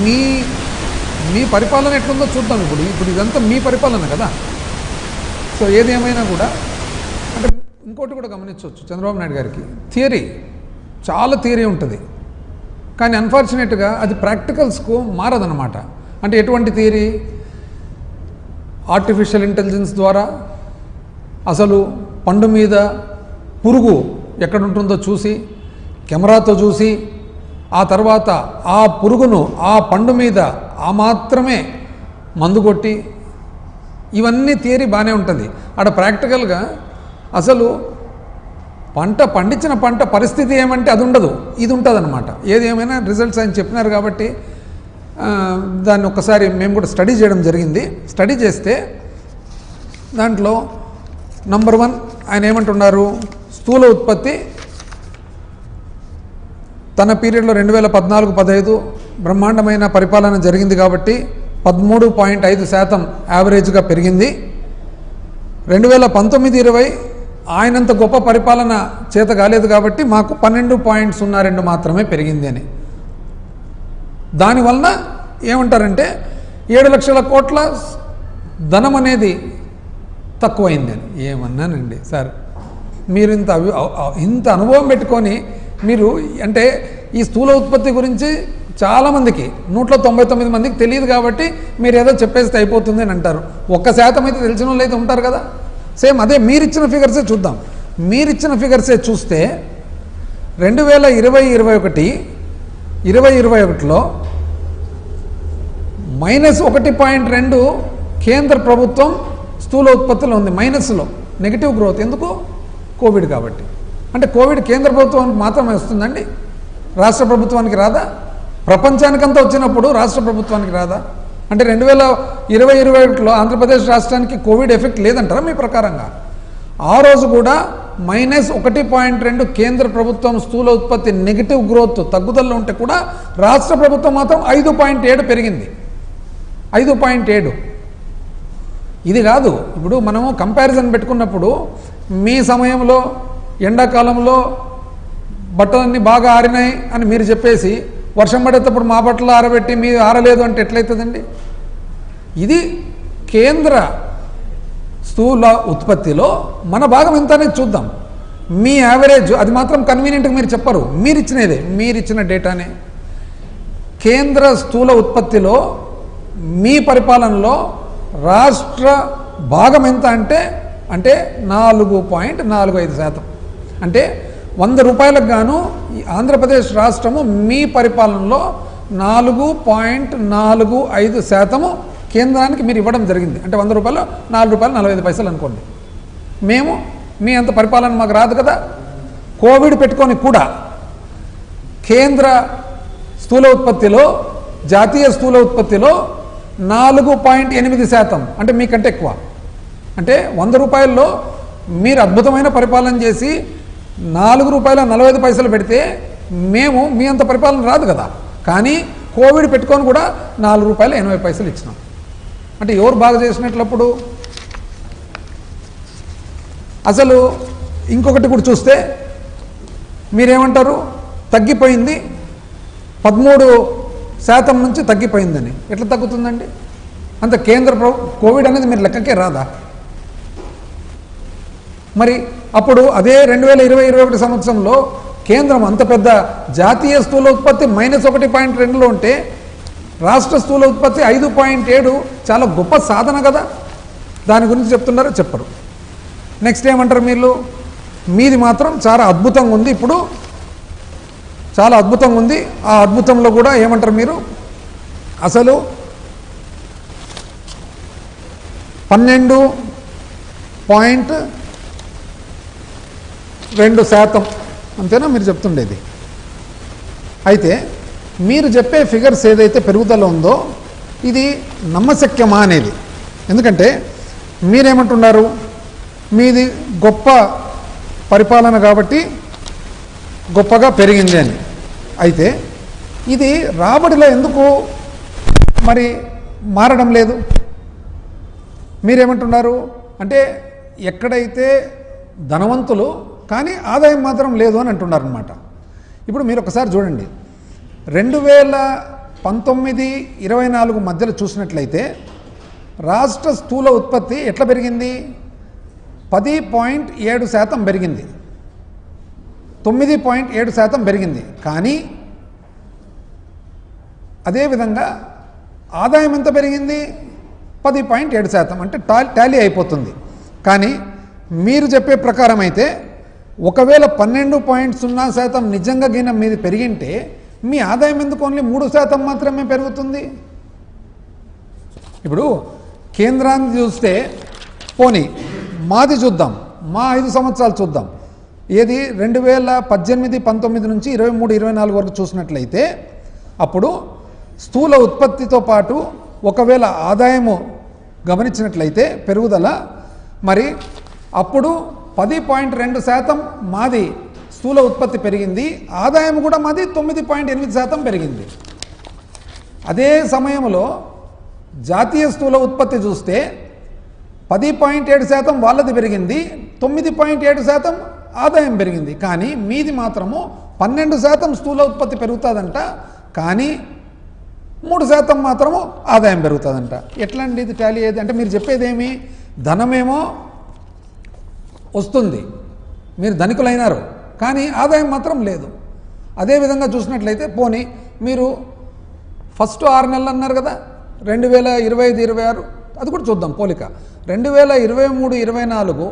మీ మీ పరిపాలన ఎట్లుందో చూద్దాం. ఇప్పుడు ఇదంతా మీ పరిపాలన కదా. సో ఏది ఏమైనా కూడా అంటే ఇంకోటి కూడా గమనించవచ్చు, చంద్రబాబు నాయుడు గారికి థియరీ, చాలా థియరీ ఉంటుంది, కానీ అన్ఫార్చునేట్గా అది ప్రాక్టికల్స్కు మారదన్నమాట. అంటే ఎటువంటి థియరీ? ఆర్టిఫిషియల్ ఇంటెలిజెన్స్ ద్వారా అసలు పండు మీద పురుగు ఎక్కడుంటుందో చూసి, కెమెరాతో చూసి, ఆ తర్వాత ఆ పురుగును ఆ పండు మీద ఆ మాత్రమే మందు కొట్టి, ఇవన్నీ థియరీ బాగానే ఉంటుంది. అక్కడ ప్రాక్టికల్గా అసలు పండించిన పంట పరిస్థితి ఏమంటే అది ఉండదు, ఇది ఉంటుంది అన్నమాట. ఏది ఏమైనా రిజల్ట్స్ ఆయన చెప్పినారు కాబట్టి దాన్ని ఒక్కసారి మేము కూడా స్టడీ చేయడం జరిగింది. స్టడీ చేస్తే దాంట్లో నంబర్ 1 ఆయన ఏమంటున్నారు, స్థూల ఉత్పత్తి తన పీరియడ్లో 2014-15 బ్రహ్మాండమైన పరిపాలన జరిగింది కాబట్టి 13.5% యావరేజ్గా పెరిగింది. 2019-20 ఆయనంత గొప్ప పరిపాలన చేత కాలేదు కాబట్టి మాకు 12.02 మాత్రమే పెరిగింది అని. దానివలన ఏమంటారంటే 7 లక్షల కోట్ల ధనం అనేది తక్కువైంది అని. ఏమన్నానండి సార్, మీరు ఇంత అనుభవం పెట్టుకొని మీరు అంటే ఈ స్థూల ఉత్పత్తి గురించి చాలామందికి 199 మందికి తెలియదు కాబట్టి మీరు ఏదో చెప్పేస్తే అయిపోతుంది అని అంటారు. 1% అయితే తెలిసిన వాళ్ళు అయితే ఉంటారు కదా. సేమ్ అదే మీరిచ్చిన ఫిగర్సే చూద్దాం. మీరిచ్చిన ఫిగర్సే చూస్తే 2020-21లో -1.2 కేంద్ర ప్రభుత్వం స్థూల ఉత్పత్తిలో ఉంది, మైనస్లో, నెగిటివ్ గ్రోత్. ఎందుకు? కోవిడ్ కాబట్టి. అంటే కోవిడ్ కేంద్ర ప్రభుత్వానికి మాత్రమే వస్తుందండి, రాష్ట్ర ప్రభుత్వానికి రాదా? ప్రపంచానికంతా వచ్చినప్పుడు రాష్ట్ర ప్రభుత్వానికి రాదా? అంటే 2020-21లో ఆంధ్రప్రదేశ్ రాష్ట్రానికి కోవిడ్ ఎఫెక్ట్ లేదంటారా మీ ప్రకారంగా? ఆ రోజు కూడా -1.2 కేంద్ర ప్రభుత్వం స్థూల ఉత్పత్తి నెగిటివ్ గ్రోత్ తగ్గుదలలో ఉంటే కూడా రాష్ట్ర ప్రభుత్వం మాత్రం 5.7 పెరిగింది. 5.7. ఇది కాదు, ఇప్పుడు మనము కంపారిజన్ పెట్టుకున్నప్పుడు మీ సమయంలో ఎండాకాలంలో బట్టలన్నీ బాగా ఆరినాయి అని మీరు చెప్పేసి వర్షం పడేటప్పుడు మా బట్టలు ఆరబెట్టి మీరు ఆరలేదు అంటే ఎట్లయితుందండి? ఇది కేంద్ర స్థూల ఉత్పత్తిలో మన భాగం ఎంత అనేది చూద్దాం. మీ యావరేజ్ అది మాత్రం కన్వీనియంట్గా మీరు చెప్పరు, మీరిచ్చినదే, మీరిచ్చిన డేటానే. కేంద్ర స్థూల ఉత్పత్తిలో మీ పరిపాలనలో రాష్ట్ర భాగం ఎంత అంటే 4.45%. అంటే 100 రూపాయలకు గాను ఆంధ్రప్రదేశ్ రాష్ట్రము మీ పరిపాలనలో 4.45% కేంద్రానికి మీరు ఇవ్వడం జరిగింది. అంటే 100 రూపాయలు ₹4.45 అనుకోండి. మేము మీ అంత పరిపాలన మాకు రాదు కదా. కోవిడ్ పెట్టుకొని కూడా కేంద్ర స్థూల ఉత్పత్తిలో, జాతీయ స్థూల ఉత్పత్తిలో 4.8%, అంటే మీకంటే ఎక్కువ. అంటే 100 రూపాయల్లో మీరు అద్భుతమైన పరిపాలన చేసి ₹4.45 పెడితే మేము మీ అంత పరిపాలన రాదు కదా. కానీ కోవిడ్ పెట్టుకొని కూడా ₹4.80 ఇచ్చినాం. అంటే ఎవరు బాగా చేసినట్లప్పుడు? అసలు ఇంకొకటి కూడా చూస్తే మీరేమంటారు, తగ్గిపోయింది 13% నుంచి తగ్గిపోయిందని. ఎట్లా తగ్గుతుందండి? అంత కేంద్ర కోవిడ్ అనేది మీరు లెక్కకే రాదా? మరి అప్పుడు అదే 2020-21 సంవత్సరంలో కేంద్రం అంత పెద్ద జాతీయ స్థూల ఉత్పత్తి -1.2లో ఉంటే రాష్ట్ర స్థూల ఉత్పత్తి 5.7 చాలా గొప్ప సాధన కదా. దాని గురించి చెప్తున్నారో చెప్పరు. నెక్స్ట్ ఏమంటారు మీరు? మీది మాత్రం చాలా అద్భుతంగా ఉంది, ఇప్పుడు చాలా అద్భుతంగా ఉంది. ఆ అద్భుతంలో కూడా ఏమంటారు మీరు? అసలు 12.2% అంతేనా మీరు చెప్తుండేది? అయితే మీరు చెప్పే ఫిగర్స్ ఏదైతే పెరుగుదల ఉందో ఇది నమ్మశక్యమా అనేది. ఎందుకంటే మీరేమంటున్నారు, మీది గొప్ప పరిపాలన కాబట్టి గొప్పగా పెరిగింది అని. అయితే ఇది రాబడిలో ఎందుకు మరి మారడం లేదు? మీరేమంటున్నారు అంటే ఎక్కడైతే ధనవంతులు కానీ ఆదాయం మాత్రం లేదు అని అంటున్నారు అన్నమాట. ఇప్పుడు మీరు ఒకసారి చూడండి, 1924 మధ్యలో చూసినట్లయితే రాష్ట్ర స్థూల ఉత్పత్తి ఎట్లా పెరిగింది? 10.7% పెరిగింది, 9.7% పెరిగింది. కానీ అదేవిధంగా ఆదాయం ఎంత పెరిగింది? 10.7%. అంటే టాలీ అయిపోతుంది. కానీ మీరు చెప్పే ప్రకారం అయితే ఒకవేళ 12.0% నిజంగా గిన మీది పెరిగింటే మీ ఆదాయం ఎందుకు ఓన్లీ 3% మాత్రమే పెరుగుతుంది? ఇప్పుడు కేంద్రాన్ని చూస్తే పోనీ మాది చూద్దాం, మా 5 సంవత్సరాలు చూద్దాం. ఏది 2018-19 నుంచి 23-24 వరకు చూసినట్లయితే అప్పుడు స్థూల ఉత్పత్తితో పాటు ఒకవేళ ఆదాయము గమనించినట్లయితే పెరుగుదల మరి అప్పుడు 10.2% మాది స్థూల ఉత్పత్తి పెరిగింది, ఆదాయం కూడా మాది 9.8% పెరిగింది. అదే సమయంలో జాతీయ స్థూల ఉత్పత్తి చూస్తే 10.7% వాళ్ళది పెరిగింది, 9.7% ఆదాయం పెరిగింది. కానీ మీది మాత్రము 12% స్థూల ఉత్పత్తి పెరుగుతుందంట, కానీ 3% మాత్రము ఆదాయం పెరుగుతుందంట. ఎట్లా అండి ఇది టాలీ ఏది? అంటే మీరు చెప్పేదేమి? ధనమేమో వస్తుంది, మీరు ధనికులైనారు, కానీ ఆదాయం మాత్రం లేదు. అదేవిధంగా చూసినట్లయితే పోనీ మీరు ఫస్ట్ 6 నెలలు అన్నారు కదా 2025-26, అది కూడా చూద్దాం పోలిక. 2023-24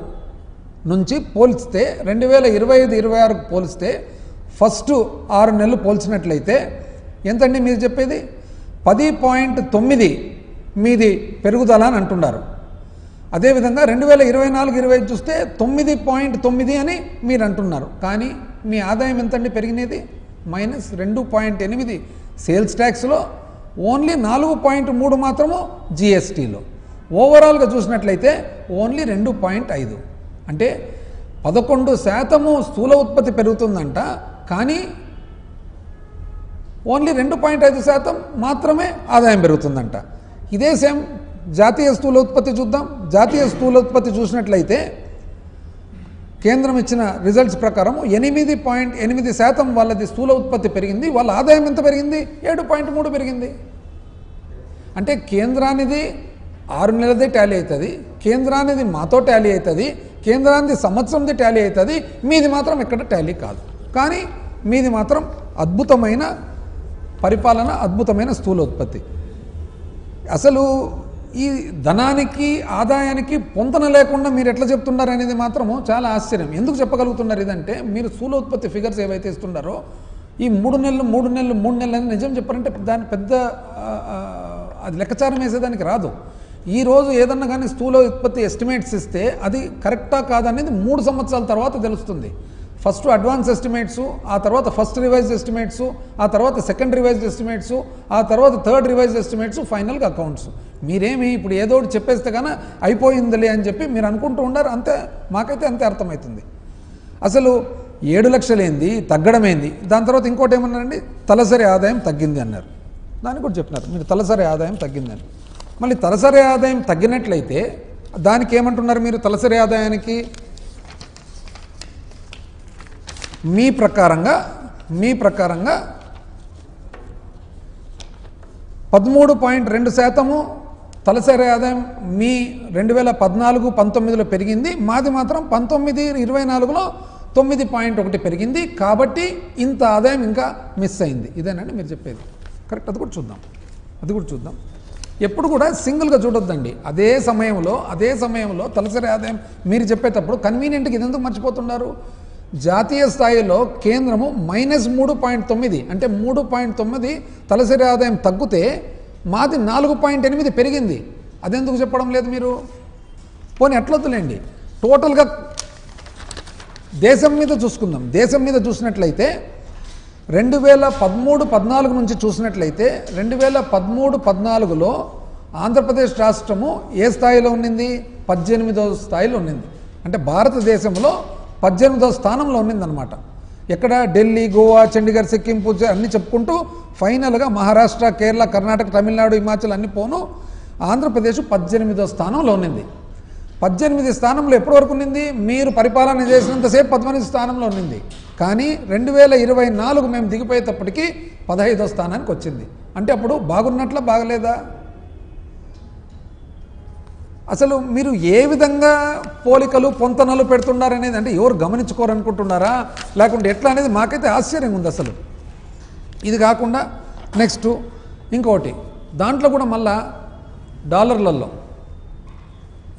నుంచి పోల్చితే 2025-26 పోలిస్తే ఫస్ట్ 6 నెలలు పోల్చినట్లయితే ఎంతండి మీరు చెప్పేది? 10.9 మీది పెరుగుదల అని అంటున్నారు. అదేవిధంగా 2024-25 చూస్తే 9.9 అని మీరు అంటున్నారు. కానీ మీ ఆదాయం ఎంతండి పెరిగినది? -2.8 సేల్స్ ట్యాక్స్లో, ఓన్లీ 4.3 మాత్రము జిఎస్టీలో. ఓవరాల్గా చూసినట్లయితే ఓన్లీ 2.5. అంటే 11% స్థూల ఉత్పత్తి పెరుగుతుందంట, కానీ ఓన్లీ 2.5% మాత్రమే ఆదాయం పెరుగుతుందంట. ఇదే సేమ్ జాతీయ స్థూల ఉత్పత్తి చూద్దాం. జాతీయ స్థూల ఉత్పత్తి చూసినట్లయితే కేంద్రం ఇచ్చిన రిజల్ట్స్ ప్రకారం 8.8% వాళ్ళది స్థూల ఉత్పత్తి పెరిగింది, వాళ్ళ ఆదాయం ఎంత పెరిగింది? 7.3 పెరిగింది. అంటే కేంద్రానిది 6 నెలలదే టాలీ అవుతుంది, కేంద్రానిది మాతో టాలీ అవుతుంది, కేంద్రానిది సంవత్సరంది టాలీ అవుతుంది, మీది మాత్రం ఎక్కడ టాలీ కాదు. కానీ మీది మాత్రం అద్భుతమైన పరిపాలన, అద్భుతమైన స్థూల ఉత్పత్తి. అసలు ఈ ధనానికి ఆదాయానికి పొంతన లేకుండా మీరు ఎట్లా చెప్తున్నారు అనేది మాత్రము చాలా ఆశ్చర్యం. ఎందుకు చెప్పగలుగుతున్నారు ఇదంటే, మీరు స్థూల ఉత్పత్తి ఫిగర్స్ ఏవైతే ఇస్తున్నారో ఈ 3 నెలలు అని నిజం చెప్పారంటే దాని పెద్ద అది లెక్కచారం వేసేదానికి రాదు. ఈరోజు ఏదన్నా కానీ స్థూల ఉత్పత్తి ఎస్టిమేట్స్ ఇస్తే అది కరెక్టా కాదనేది 3 సంవత్సరాల తర్వాత తెలుస్తుంది. ఫస్ట్ అడ్వాన్స్ ఎస్టిమేట్స్, ఆ తర్వాత ఫస్ట్ రివైజ్డ్ ఎస్టిమేట్స్, ఆ తర్వాత సెకండ్ రివైజ్డ్ ఎస్టిమేట్స్, ఆ తర్వాత థర్డ్ రివైజ్డ్ ఎస్టిమేట్స్, ఫైనల్గా అకౌంట్స్. మీరేమి ఇప్పుడు ఏదో ఒకటి చెప్పేస్తే కానీ అయిపోయిందిలే అని చెప్పి మీరు అనుకుంటూ ఉండారు. అంతే, మాకైతే అంతే అర్థమవుతుంది. అసలు 7 లక్షలేంది, తగ్గడమేంది. దాని తర్వాత ఇంకోటి ఏమన్నారండి, తలసరి ఆదాయం తగ్గింది అన్నారు. దాన్ని కూడా చెప్పినారు మీరు, తలసరి ఆదాయం తగ్గిందని. మళ్ళీ తలసరి ఆదాయం తగ్గినట్లయితే దానికి ఏమంటున్నారు మీరు? తలసరి ఆదాయానికి మీ ప్రకారంగా 13.2% తలసరి ఆదాయం మీ 2014-19లో పెరిగింది, మాది మాత్రం 19-24లో 9.1 పెరిగింది. కాబట్టి ఇంత ఆదాయం ఇంకా మిస్ అయింది. ఇదేనండి మీరు చెప్పేది కరెక్ట్? అది కూడా చూద్దాం. ఎప్పుడు కూడా సింగిల్గా చూడొద్దండి. అదే సమయంలో తలసరి ఆదాయం మీరు చెప్పేటప్పుడు కన్వీనియంట్గా ఇది ఎందుకు మర్చిపోతున్నారు? జాతీయ స్థాయిలో కేంద్రము -3.9 అంటే 3.9 తలసరి ఆదాయం తగ్గితే మాది 4.8 పెరిగింది. అదెందుకు చెప్పడం లేదు మీరు? పోనీ ఎట్లొద్దులేండి, టోటల్గా దేశం మీద చూసుకుందాం. దేశం మీద చూసినట్లయితే 2013-14 నుంచి చూసినట్లయితే 2013-14లో ఆంధ్రప్రదేశ్ రాష్ట్రము ఏ స్థాయిలో ఉన్నింది? 18వ స్థాయిలో ఉన్నింది. అంటే భారతదేశంలో 18వ స్థానంలో ఉన్నిందనమాట. ఎక్కడ? ఢిల్లీ, గోవా, చండీగఢ్, సిక్కిం, పూజ అన్నీ చెప్పుకుంటూ ఫైనల్గా మహారాష్ట్ర, కేరళ, కర్ణాటక, తమిళనాడు, హిమాచల్ అన్ని పోను ఆంధ్రప్రదేశ్ 18వ స్థానంలో ఉన్నింది. 18 స్థానంలో ఎప్పటి వరకు ఉన్నింది? మీరు పరిపాలన చేసినంతసేపు 18 స్థానంలో ఉన్నింది. కానీ 2024 మేము దిగిపోయేటప్పటికీ 15వ స్థానానికి వచ్చింది. అంటే అప్పుడు బాగున్నట్లా బాగలేదా? అసలు మీరు ఏ విధంగా పోలికలు పొంతనలు పెడుతున్నారనేది అంటే ఎవరు గమనించుకోరనుకుంటున్నారా లేకుంటే ఎట్లా అనేది మాకైతే ఆశ్చర్యంగా ఉంది అసలు. ఇది కాకుండా నెక్స్ట్ ఇంకోటి, దాంట్లో కూడా మళ్ళా డాలర్లలో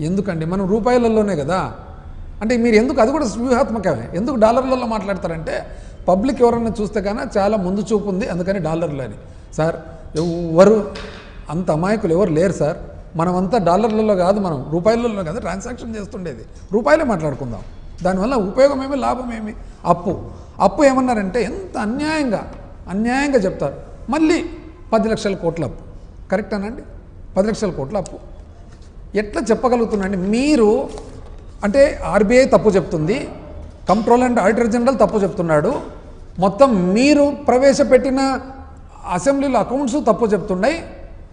ఎందుకండి, మనం రూపాయలలోనే కదా. అంటే మీరు ఎందుకు, అది కూడా వ్యూహాత్మకమే, ఎందుకు డాలర్లలో మాట్లాడతారంటే పబ్లిక్ ఎవరన్నా చూస్తే కానీ చాలా ముందు చూపు ఉంది, అందుకని డాలర్లు అని. సార్ ఎవరు అంత అమాయకులు ఎవరు లేరు సార్. మనమంతా డాలర్లలో కాదు, మనం రూపాయలలో కాదు ట్రాన్సాక్షన్ చేస్తుండేది, రూపాయలే మాట్లాడుకుందాం. దానివల్ల ఉపయోగం ఏమి, లాభం ఏమి? అప్పు ఏమన్నారంటే ఎంత అన్యాయంగా చెప్తారు. మళ్ళీ 10 లక్షల కోట్ల అప్పు, కరెక్టేనండి? 10 లక్షల కోట్ల అప్పు ఎట్లా చెప్పగలుగుతున్నాండి మీరు? అంటే ఆర్బీఐ తప్పు చెప్తుంది, కంట్రోలర్ అండ్ ఆడిటర్ జనరల్ తప్పు చెప్తున్నాడు, మొత్తం మీరు ప్రవేశపెట్టిన అసెంబ్లీలో అకౌంట్స్ తప్పు చెప్తున్నాయి,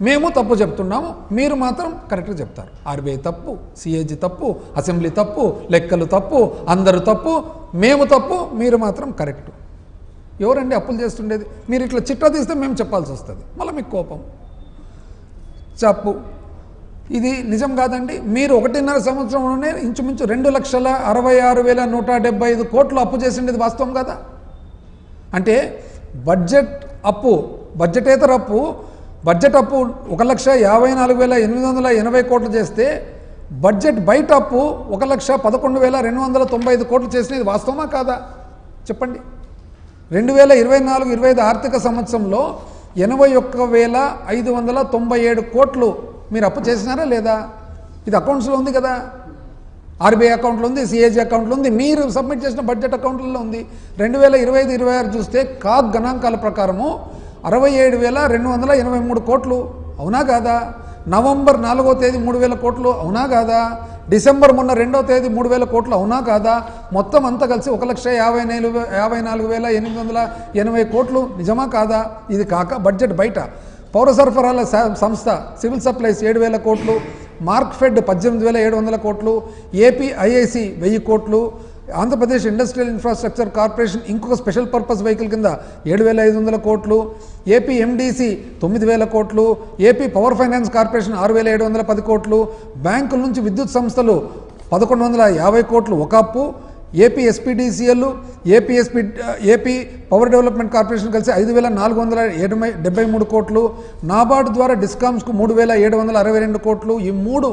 మేము తప్పు చెప్తున్నాము, మీరు మాత్రం కరెక్ట్గా చెప్తారు. ఆర్బీఐ తప్పు, సిఏజీ తప్పు, అసెంబ్లీ తప్పు, లెక్కలు తప్పు, అందరూ తప్పు, మేము తప్పు, మీరు మాత్రం కరెక్ట్. ఎవరండి అప్పులు చేస్తుండేది? మీరు ఇట్లా చిట్టా తీస్తే మేము చెప్పాల్సి వస్తుంది, మళ్ళీ మీకు కోపం. చెప్పు, ఇది నిజం కాదండి. మీరు 1.5 సంవత్సరంలోనే ఇంచుమించు 2,66,175 కోట్లు అప్పు చేసిండేది వాస్తవం కదా. అంటే బడ్జెట్ అప్పు, బడ్జెటేతర అప్పు, బడ్జెట్ అప్పు 1,54,880 కోట్లు చేస్తే బడ్జెట్ బయట అప్పు 1,11,295 కోట్లు చేసినది వాస్తవమా కాదా చెప్పండి. 2024-25 ఆర్థిక సంవత్సరంలో 81,597 కోట్లు మీరు అప్పు చేసినారా లేదా? ఇది అకౌంట్స్లో ఉంది కదా, ఆర్బీఐ అకౌంట్లో ఉంది, సిఏజీ అకౌంట్లో ఉంది, మీరు సబ్మిట్ చేసిన బడ్జెట్ అకౌంట్లలో ఉంది. 2025-26 చూస్తే కాగ్ గణాంకాల ప్రకారము 67,283 కోట్లు, అవునా కాదా? నవంబర్ 4వ తేదీ 3,000 కోట్లు, అవునా కాదా? డిసెంబర్ మొన్న 2వ తేదీ 3,000 కోట్లు, అవునా కాదా? మొత్తం అంతా కలిసి 1,54,880 కోట్లు, నిజమా కాదా? ఇది కాక బడ్జెట్ బయట పౌర సరఫరాల సంస్థ సివిల్ సప్లైస్ 7,000 కోట్లు, మార్క్ఫెడ్ 18,700 కోట్లు, ఏపీ ఐఐసి 1000 కోట్లు, ఆంధ్రప్రదేశ్ ఇండస్ట్రియల్ ఇన్ఫ్రాస్ట్రక్చర్ కార్పొరేషన్ ఇంకొక స్పెషల్ పర్పస్ వెహికల్ కింద 7,500 కోట్లు, ఏపీ ఎండిసి 9,000 కోట్లు, ఏపీ పవర్ ఫైనాన్స్ కార్పొరేషన్ 6,710 కోట్లు, బ్యాంకుల నుంచి విద్యుత్ సంస్థలు 1,150 కోట్లు ఒక అప్పు, AP SPDCL, AP power development corporation కలిసి 5,473 కోట్లు, నాబార్డు ద్వారా డిస్కామ్స్కు 3,762 కోట్లు, ఈ 3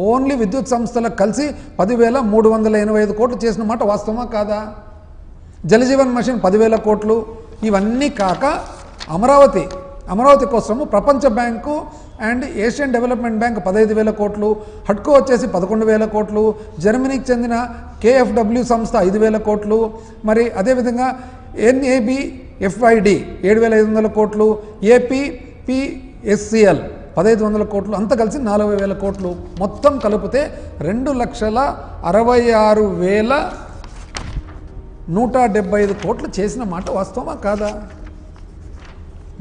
ఓన్లీ విద్యుత్ సంస్థలకు కలిసి 10,385 కోట్లు చేసిన మాట వాస్తవమా కాదా? జలజీవన్ మిషన్ 10,000 కోట్లు. ఇవన్నీ కాక అమరావతి కోసము ప్రపంచ bank and Asian development bank 15,000 కోట్లు, హడ్కో వచ్చేసి 11,000 కోట్లు, జర్మనీకి చెందిన కేఎఫ్డబ్ల్యూ సంస్థ 5,000 కోట్లు, మరి అదేవిధంగా ఎన్ఏబిఎఫ్ఐడి 7,500 కోట్లు, ఏపీపీఎస్సిఎల్ 1,500 కోట్లు, అంతా కలిసి 40,000 కోట్లు. మొత్తం కలిపితే 2,66,175 కోట్లు చేసిన మాట వాస్తవమా కాదా?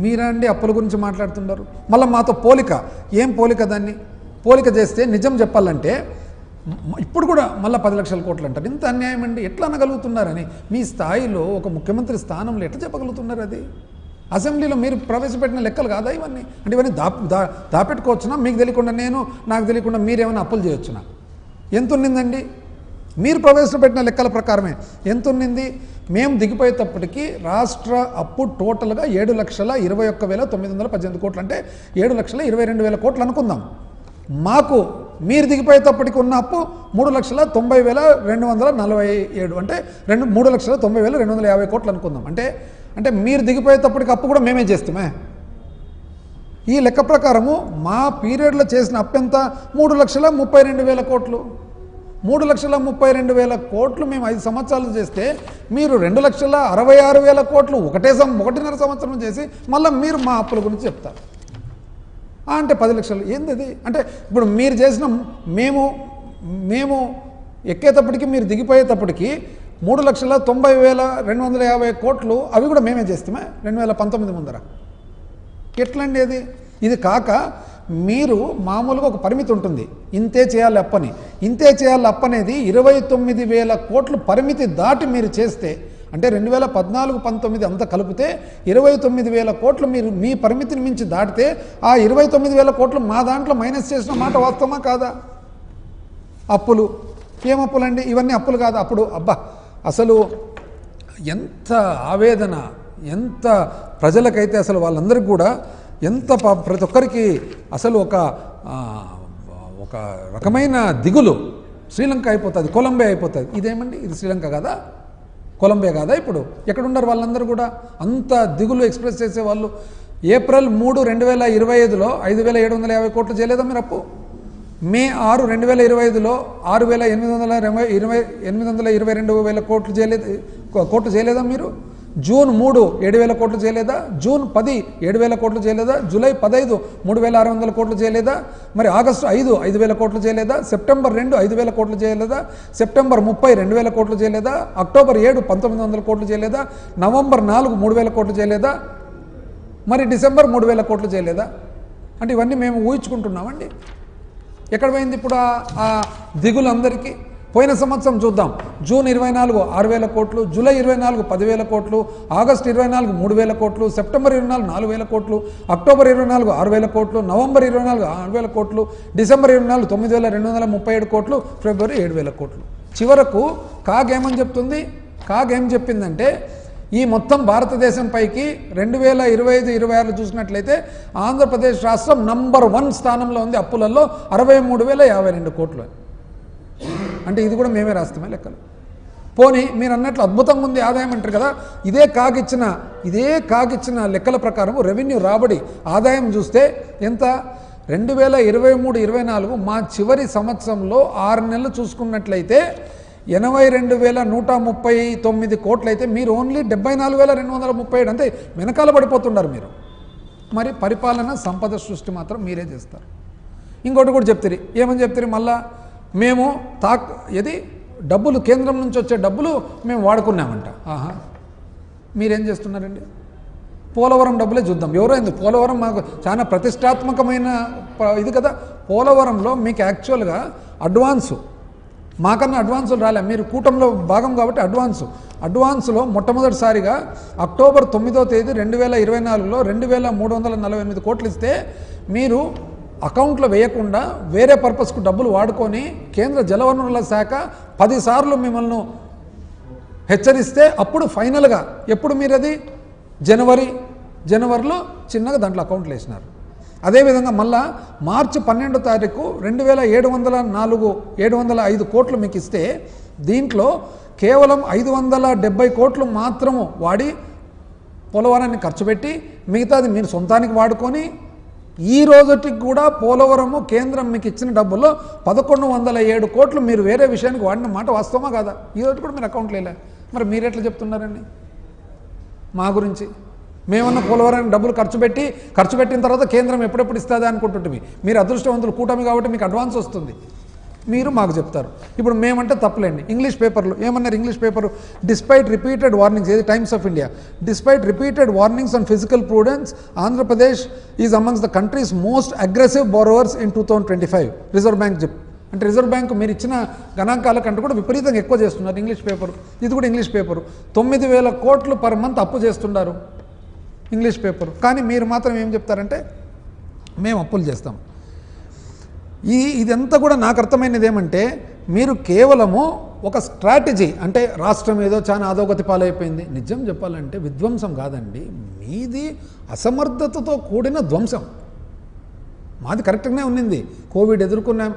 మీరండి అప్పుల గురించి మాట్లాడుతున్నారు, మళ్ళీ మాతో పోలిక. ఏం పోలిక? దాన్ని పోలిక చేస్తే నిజం చెప్పాలంటే ఇప్పుడు కూడా మళ్ళీ 10 లక్షల కోట్లు అంటారు. ఇంత అన్యాయం అండి, ఎట్లా అనగలుగుతున్నారని? మీ స్థాయిలో ఒక ముఖ్యమంత్రి స్థానంలో ఎట్లా చెప్పగలుగుతున్నారు? అది అసెంబ్లీలో మీరు ప్రవేశపెట్టిన లెక్కలు కాదా ఇవన్నీ? అంటే ఇవన్నీ దాపెట్టుకోవచ్చునా? మీకు తెలియకుండా నాకు తెలియకుండా మీరేమైనా అప్పులు చేయొచ్చునా? ఎంత ఉన్నిందండి? మీరు ప్రవేశపెట్టిన లెక్కల ప్రకారమే ఎంత ఉన్నింది? మేము దిగిపోయేటప్పటికి రాష్ట్ర అప్పు టోటల్గా 7,21,918 కోట్లు, అంటే 7,22,000 కోట్లు అనుకుందాం. మాకు మీరు దిగిపోయేటప్పటికి ఉన్న అప్పు 3,90,247, అంటే 3,90,250 కోట్లు అనుకుందాం. అంటే మీరు దిగిపోయేటప్పటికి అప్పు కూడా మేమే చేస్తామే. ఈ లెక్క ప్రకారము మా పీరియడ్లో చేసిన అప్పు ఎంత? 3,32,000 కోట్లు. 3,32,000 కోట్లు మేము 5 సంవత్సరాలు చేస్తే మీరు 2,66,000 కోట్లు 1.5 సంవత్సరం చేసి మళ్ళీ మీరు మా అప్పుల గురించి చెప్తారు. అంటే 10 లక్షలు ఏంది అది? అంటే ఇప్పుడు మీరు చేసిన మేము ఎక్కేటప్పటికి మీరు దిగిపోయేటప్పటికి 3,90,250 కోట్లు అవి కూడా మేమే చేస్తామే 2019 ముందర. ఎట్లండి అది? ఇది కాక మీరు మామూలుగా ఒక పరిమితి ఉంటుంది, ఇంతే చేయాలి అప్పని. ఇంతే చేయాలి అప్పనేది 29,000 కోట్లు పరిమితి దాటి మీరు చేస్తే, అంటే 2014-19 అంతా కలిపితే 29,000 కోట్లు మీరు మీ పరిమితిని మించి దాటితే ఆ 29,000 కోట్లు మా దాంట్లో మైనస్ చేసిన మాట వాస్తవమా కాదా? అప్పులు ఏం అప్పులండి? ఇవన్నీ అప్పులు కాదు. అప్పుడు అబ్బా అసలు ఎంత ఆవేదన, ఎంత ప్రజలకైతే అసలు వాళ్ళందరికీ కూడా ఎంత ప్రతి ఒక్కరికి అసలు ఒక రకమైన దిగులు. శ్రీలంక అయిపోతుంది, కొలంబియా అయిపోతుంది. ఇదేమండి, ఇది శ్రీలంక కాదా, కొలంబియా కాదా? ఇప్పుడు ఎక్కడున్నారు వాళ్ళందరూ కూడా? అంత దిగులు ఎక్స్ప్రెస్ చేసేవాళ్ళు. ఏప్రిల్ 3, 2025లో 5,750 కోట్లు చేయలేదా మీరు అప్పు? మే 6, 2025లో 6,822 కోట్లు చేయలేదా మీరు? జూన్ 3 7,000 కోట్లు చేయలేదా? జూన్ 10 7,000 కోట్లు చేయలేదా? జూలై 15 3,600 కోట్లు చేయలేదా? మరి ఆగస్టు 5 5,000 కోట్లు చేయలేదా? సెప్టెంబర్ 2 5,000 కోట్లు చేయలేదా? సెప్టెంబర్ 30 2,000 కోట్లు చేయలేదా? అక్టోబర్ 7 1,900 కోట్లు చేయలేదా? నవంబర్ 4 3,000 కోట్లు చేయలేదా? మరి డిసెంబర్ 3,000 కోట్లు చేయలేదా? అంటే ఇవన్నీ మేము ఊహించుకుంటున్నామండి. ఎక్కడ పోయింది ఇప్పుడు ఆ దిగులు అందరికీ? పోయిన సంవత్సరం చూద్దాం. జూన్ 24 6,000 కోట్లు, జూలై 24 10,000 కోట్లు, ఆగస్టు 24 3,000 కోట్లు, సెప్టెంబర్ 24 4,000 కోట్లు, అక్టోబర్ 24 6,000 కోట్లు, నవంబర్ 24 6,000 కోట్లు, డిసెంబర్ 24 9,237 కోట్లు, ఫిబ్రవరి 7,000 కోట్లు. చివరకు కాగ్ ఏమని చెప్తుంది? కాగ్ ఏం చెప్పిందంటే ఈ మొత్తం భారతదేశం పైకి 2025-26 చూసినట్లయితే ఆంధ్రప్రదేశ్ రాష్ట్రం నంబర్ 1 స్థానంలో ఉంది అప్పులలో, 63,052 కోట్లు. అంటే ఇది కూడా మేమే రాస్తామే లెక్కలు. పోనీ మీరు అన్నట్లు అద్భుతంగా ఉంది ఆదాయం అంటారు కదా, ఇదే కాగిచ్చిన లెక్కల ప్రకారం రెవెన్యూ రాబడి ఆదాయం చూస్తే ఎంత? 2023-24 మా చివరి సంవత్సరంలో 6 నెలలు చూసుకున్నట్లయితే 82,139 కోట్లు అయితే మీరు ఓన్లీ 74,237, అంటే వెనకాల పడిపోతున్నారు మీరు. మరి పరిపాలన సంపద సృష్టి మాత్రం మీరే చేస్తారు. ఇంకోటి కూడా చెప్తారు, ఏమని చెప్తారు మళ్ళా? మేము డబ్బులు కేంద్రం నుంచి వచ్చే డబ్బులు మేము వాడుకున్నామంట. ఆహా, మీరేం చేస్తున్నారండి? పోలవరం డబ్బులే చూద్దాం. ఎవరైంది పోలవరం మాకు చాలా ప్రతిష్టాత్మకమైన ఇది కదా. పోలవరంలో మీకు యాక్చువల్గా మాకన్నా అడ్వాన్సులు రాలే. మీరు కూటమిలో భాగం కాబట్టి అడ్వాన్సులో మొట్టమొదటిసారిగా అక్టోబర్ 9వ తేదీ 2024లో 2,348 కోట్లు ఇస్తే మీరు అకౌంట్లో వేయకుండా వేరే పర్పస్కు డబ్బులు వాడుకొని కేంద్ర జలవనరుల శాఖ 10 సార్లు మిమ్మల్ని హెచ్చరిస్తే అప్పుడు ఫైనల్గా ఎప్పుడు మీరు అది జనవరిలో చిన్నగా దాంట్లో అకౌంట్లు వేసినారు. అదేవిధంగా మళ్ళా మార్చి 12వ తారీఖు 2,705 కోట్లు మీకు ఇస్తే దీంట్లో కేవలం 570 కోట్లు మాత్రము వాడి పోలవరాన్ని ఖర్చు పెట్టి మిగతాది మీరు సొంతానికి వాడుకొని ఈ రోజుకి కూడా పోలవరము కేంద్రం మీకు ఇచ్చిన డబ్బుల్లో 1,107 కోట్లు మీరు వేరే విషయానికి వాడిన మాట వాస్తవమా కాదా? ఈ రోజు కూడా మీరు అకౌంట్లు వేయలే. మరి మీరు ఎట్లా చెప్తున్నారండి మా గురించి? మేమన్నా పోలవరానికి డబ్బులు ఖర్చు పెట్టిన తర్వాత కేంద్రం ఎప్పుడెప్పుడు ఇస్తుంది అనుకుంటుంటే మీరు అదృష్టవంతులు కూటమి కాబట్టి మీకు అడ్వాన్స్ వస్తుంది, మీరు మాకు చెప్తారు. ఇప్పుడు మేమంటే తప్పలేండి. ఇంగ్లీష్ పేపర్లు ఏమన్నారు? English paper despite repeated warnings, ఏది times of India, despite repeated warnings on physical Prudence Andhra Pradesh is amongst the countries most aggressive బోరోవర్స్ in 2025 reserve bank అంటే రిజర్వ్ బ్యాంక్ మీరు ఇచ్చిన గణాంకాల కంటే కూడా విపరీతంగా ఎక్కువ చేస్తున్నారు. ఇంగ్లీష్ పేపర్, ఇది కూడా ఇంగ్లీష్ పేపరు. 9,000 కోట్లు పర్ మంత్ అప్పు చేస్తున్నారు ఇంగ్లీష్ పేపర్. కానీ మీరు మాత్రం ఏం చెప్తారంటే మేము అప్పులు చేస్తాం. ఇదంతా కూడా నాకు అర్థమైనది ఏమంటే మీరు కేవలము ఒక స్ట్రాటజీ, అంటే రాష్ట్రం ఏదో చాలా అధోగతి పాలైపోయింది. నిజం చెప్పాలంటే విధ్వంసం కాదండి, మీది అసమర్థతతో కూడిన ధ్వంసం. మాది కరెక్ట్గానే ఉన్నింది. కోవిడ్ ఎదుర్కొన్నాం,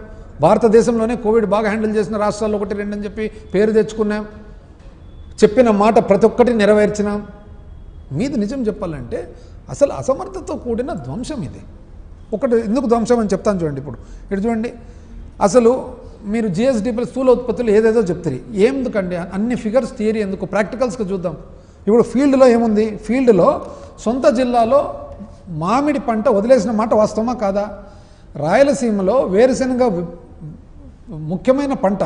భారతదేశంలోనే కోవిడ్ బాగా హ్యాండిల్ చేసిన రాష్ట్రాల్లో 1, 2 అని చెప్పి పేరు తెచ్చుకున్నాం, చెప్పిన మాట ప్రతి ఒక్కటి నెరవేర్చినాం. మీది నిజం చెప్పాలంటే అసలు అసమర్థతతో కూడిన ధ్వంసం ఇది. ఒకటి ఎందుకు ధ్వంసం అని చెప్తాను చూడండి. ఇప్పుడు ఇటు చూడండి, అసలు మీరు జిఎస్డిపి స్థూల ఉత్పత్తులు ఏదేదో చెప్తారు, ఎందుకండి అన్ని ఫిగర్స్ థియరీ ఎందుకు? ప్రాక్టికల్స్గా చూద్దాం. ఇప్పుడు ఫీల్డ్లో ఏముంది? ఫీల్డ్లో సొంత జిల్లాలో మామిడి పంట వదిలేసిన మాట వాస్తవమా కాదా? రాయలసీమలో వేరుశెనగ ముఖ్యమైన పంట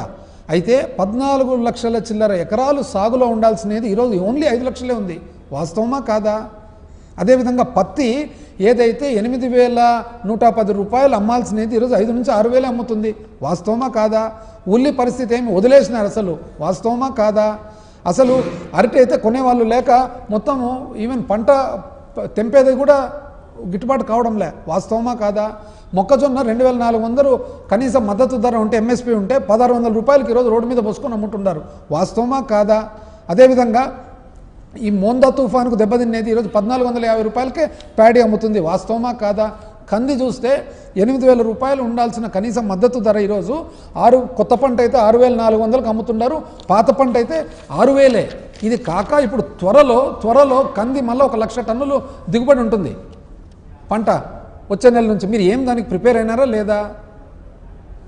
అయితే 14 లక్షల చిల్లర ఎకరాలు సాగులో ఉండాల్సినది ఈరోజు ఓన్లీ 5 లక్షలే ఉంది. వాస్తవమా కాదా? అదేవిధంగా పత్తి ఏదైతే 8,110 రూపాయలు అమ్మాల్సినది ఈరోజు 5 నుంచి 6,000 అమ్ముతుంది. వాస్తవమా కాదా? ఉల్లి పరిస్థితి ఏమి వదిలేసినారు అసలు, వాస్తవమా కాదా? అసలు అరటి అయితే కొనేవాళ్ళు లేక మొత్తము ఈవెన్ పంట తెంపేది కూడా గిట్టుబాటు కావడంలే, వాస్తవమా కాదా? మొక్కజొన్న 2,400 కనీస మద్దతు ధర ఉంటే ఎంఎస్పీ ఉంటే 1,600 రూపాయలకి ఈరోజు రోడ్డు మీద పోసుకొని అమ్ముతుంటారు, వాస్తవమా కాదా? అదేవిధంగా ఈ మోందా తుఫానుకు దెబ్బతినేది ఈరోజు 1,450 రూపాయలకే ప్యాడీ అమ్ముతుంది, వాస్తవమా కాదా? కంది చూస్తే 8,000 రూపాయలు ఉండాల్సిన కనీస మద్దతు ధర ఈరోజు కొత్త పంట అయితే 6,400కి అమ్ముతున్నారు, పాత పంట అయితే 6,000. ఇది కాక ఇప్పుడు త్వరలో కంది మళ్ళీ 1,00,000 టన్నులు దిగుబడి ఉంటుంది పంట వచ్చే నెల నుంచి. మీరు ఏం దానికి ప్రిపేర్ అయినారా లేదా?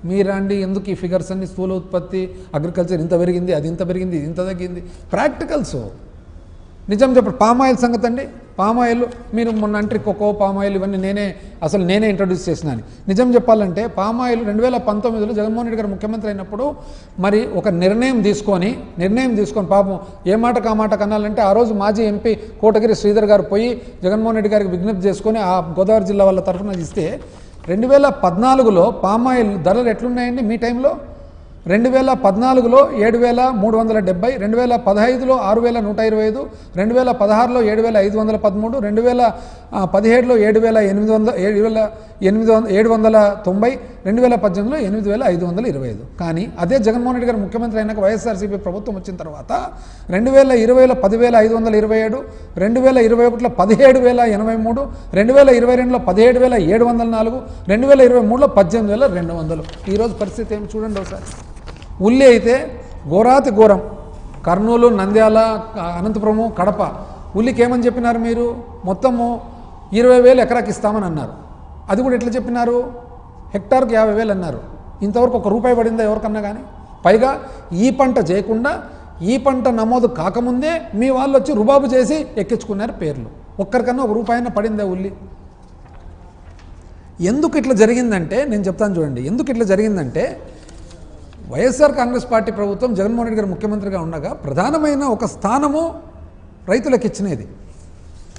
మీరండి ఎందుకు ఈ ఫిగర్స్ అన్ని స్థూల ఉత్పత్తి అగ్రికల్చర్ ఇంత పెరిగింది, అది ఇంత పెరిగింది, ఇది ఇంత తగ్గింది, ప్రాక్టికల్స్. నిజం చెప్పండి, పామాయిల్ సంగతి అండి. పామాయిల్ మీరు మొన్న అంటారు కోకో పామాయిల్ ఇవన్నీ నేనే ఇంట్రడ్యూస్ చేసినాను. నిజం చెప్పాలంటే పామాయిల్ 2019లో జగన్మోహన్ రెడ్డి గారు ముఖ్యమంత్రి అయినప్పుడు మరి ఒక నిర్ణయం తీసుకొని పాపం ఏ మాట కామాట కనాలంటే ఆ రోజు మాజీ ఎంపీ కోటగిరి శ్రీధర్ గారు పోయి జగన్మోహన్ రెడ్డి గారికి విజ్ఞప్తి చేసుకొని ఆ గోదావరి జిల్లా వాళ్ళ తరఫున ఇస్తే 2014లో పామాయిల్ ధరలు ఎట్లున్నాయండి మీ టైంలో? 2014లో 7,370, 2015లో 6,125, 2016లో 7,513, 2017లో 7,790, 2018లో 8,525. కానీ అదే జగన్మోహన్ రెడ్డి గారు ముఖ్యమంత్రి అయినాక వైఎస్ఆర్సీపీ ప్రభుత్వం వచ్చిన తర్వాత 2020లో 10,527, 2021లో 17,083, 2022లో 17,704, 2023లో 18,200. ఈరోజు పరిస్థితి ఏమి చూడండి ఒకసారి. ఉల్లి అయితే ఘోరాతి ఘోరం, కర్నూలు, నంద్యాల, అనంతపురము, కడప ఉల్లికి ఏమని చెప్పినారు మీరు? మొత్తము 20,000 ఎకరాకి ఇస్తామని అన్నారు. అది కూడా ఎట్లా చెప్పినారు? హెక్టార్కి 50,000 అన్నారు. ఇంతవరకు ₹1 పడిందా ఎవరికన్నా కానీ? పైగా ఈ పంట చేయకుండా ఈ పంట నమోదు కాకముందే మీ వాళ్ళు వచ్చి రుబాబు చేసి ఎక్కించుకున్నారు పేర్లు. ఒక్కరికన్నా ₹1 పడిందా ఉల్లి? ఎందుకు ఇట్లా జరిగిందంటే నేను చెప్తాను చూడండి. ఎందుకు ఇట్లా జరిగిందంటే వైఎస్ఆర్ కాంగ్రెస్ పార్టీ ప్రభుత్వం జగన్మోహన్ రెడ్డి గారు ముఖ్యమంత్రిగా ఉండగా ప్రధానమైన ఒక స్థానము రైతులకు ఇచ్చినది.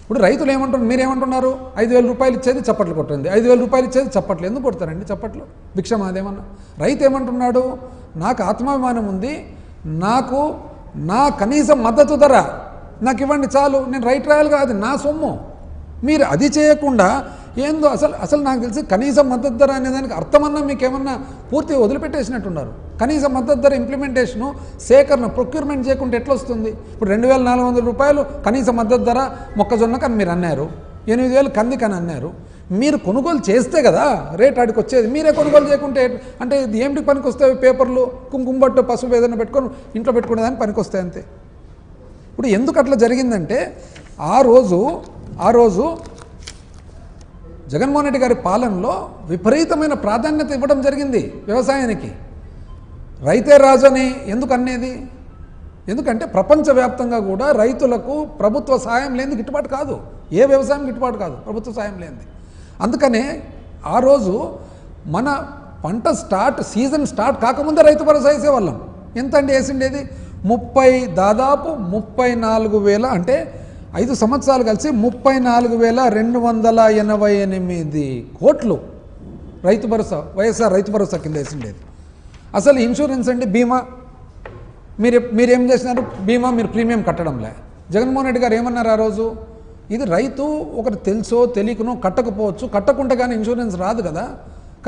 ఇప్పుడు రైతులు ఏమంటున్నారు, మీరేమంటున్నారు? 5,000 రూపాయలు ఇచ్చేది చప్పట్లు కొట్టండి, 5,000 రూపాయలు ఇచ్చేది చప్పట్లు. ఎందుకు కొడతారండి చప్పట్లు? భిక్షం అదేమన్నా? రైతు ఏమంటున్నాడు? నాకు ఆత్మాభిమానం ఉంది, నాకు నా కనీస మద్దతు ధర నాకు ఇవ్వండి చాలు, నేను రైట్ రాయాలి కాదు, నా సొమ్ము. మీరు అది చేయకుండా ఏందో అసలు నాకు తెలిసి కనీస మద్దతు ధర అనేదానికి అర్థమన్నా మీకేమన్నా పూర్తిగా వదిలిపెట్టేసినట్టున్నారు. కనీస మద్దతు ధర ఇంప్లిమెంటేషను, సేకరణ, ప్రొక్యూర్మెంట్ చేయకుంటే ఎట్లా వస్తుంది? ఇప్పుడు 2,400 రూపాయలు కనీస మద్దతు ధర మొక్కజొన్నకు అని మీరు అన్నారు, 8,000 కందికి అని అన్నారు. మీరు కొనుగోలు చేస్తే కదా రేట్ ఆడికి వచ్చేది. మీరే కొనుగోలు చేయకుంటే అంటే ఇది ఏమిటి పనికి వస్తాయి? పేపర్లు, కుంకుమ బట్టు, పసుపు ఏదైనా పెట్టుకొని ఇంట్లో పెట్టుకునేదానికి పనికి వస్తాయి అంతే. ఇప్పుడు ఎందుకు అట్లా జరిగిందంటే ఆ రోజు జగన్మోహన్ రెడ్డి గారి పాలనలో విపరీతమైన ప్రాధాన్యత ఇవ్వడం జరిగింది వ్యవసాయానికి. రైతే రాజు అని ఎందుకు అనేది? ఎందుకంటే ప్రపంచవ్యాప్తంగా కూడా రైతులకు ప్రభుత్వ సాయం లేనిది గిట్టుబాటు కాదు, ఏ వ్యవసాయం గిట్టుబాటు కాదు ప్రభుత్వ సాయం లేనిది. అందుకనే ఆ రోజు మన పంట సీజన్ స్టార్ట్ కాకముందే రైతు భరోసా వేసేవాళ్ళం. ఎంత అండి వేసిండేది? దాదాపు 34,000 అంటే 5 సంవత్సరాలు కలిసి 34,288 కోట్లు రైతు భరోసా, వైఎస్ఆర్ రైతు భరోసా కింద వేసిండేది. అసలు ఇన్సూరెన్స్ అండి, బీమా మీరేం చేసినారు? బీమా మీరు ప్రీమియం కట్టడంలే. జగన్మోహన్ రెడ్డి గారు ఏమన్నారు ఆ రోజు? ఇది రైతు ఒకటి తెలుసో తెలియకనో కట్టకపోవచ్చు, కట్టకుంటే కానీ ఇన్సూరెన్స్ రాదు కదా,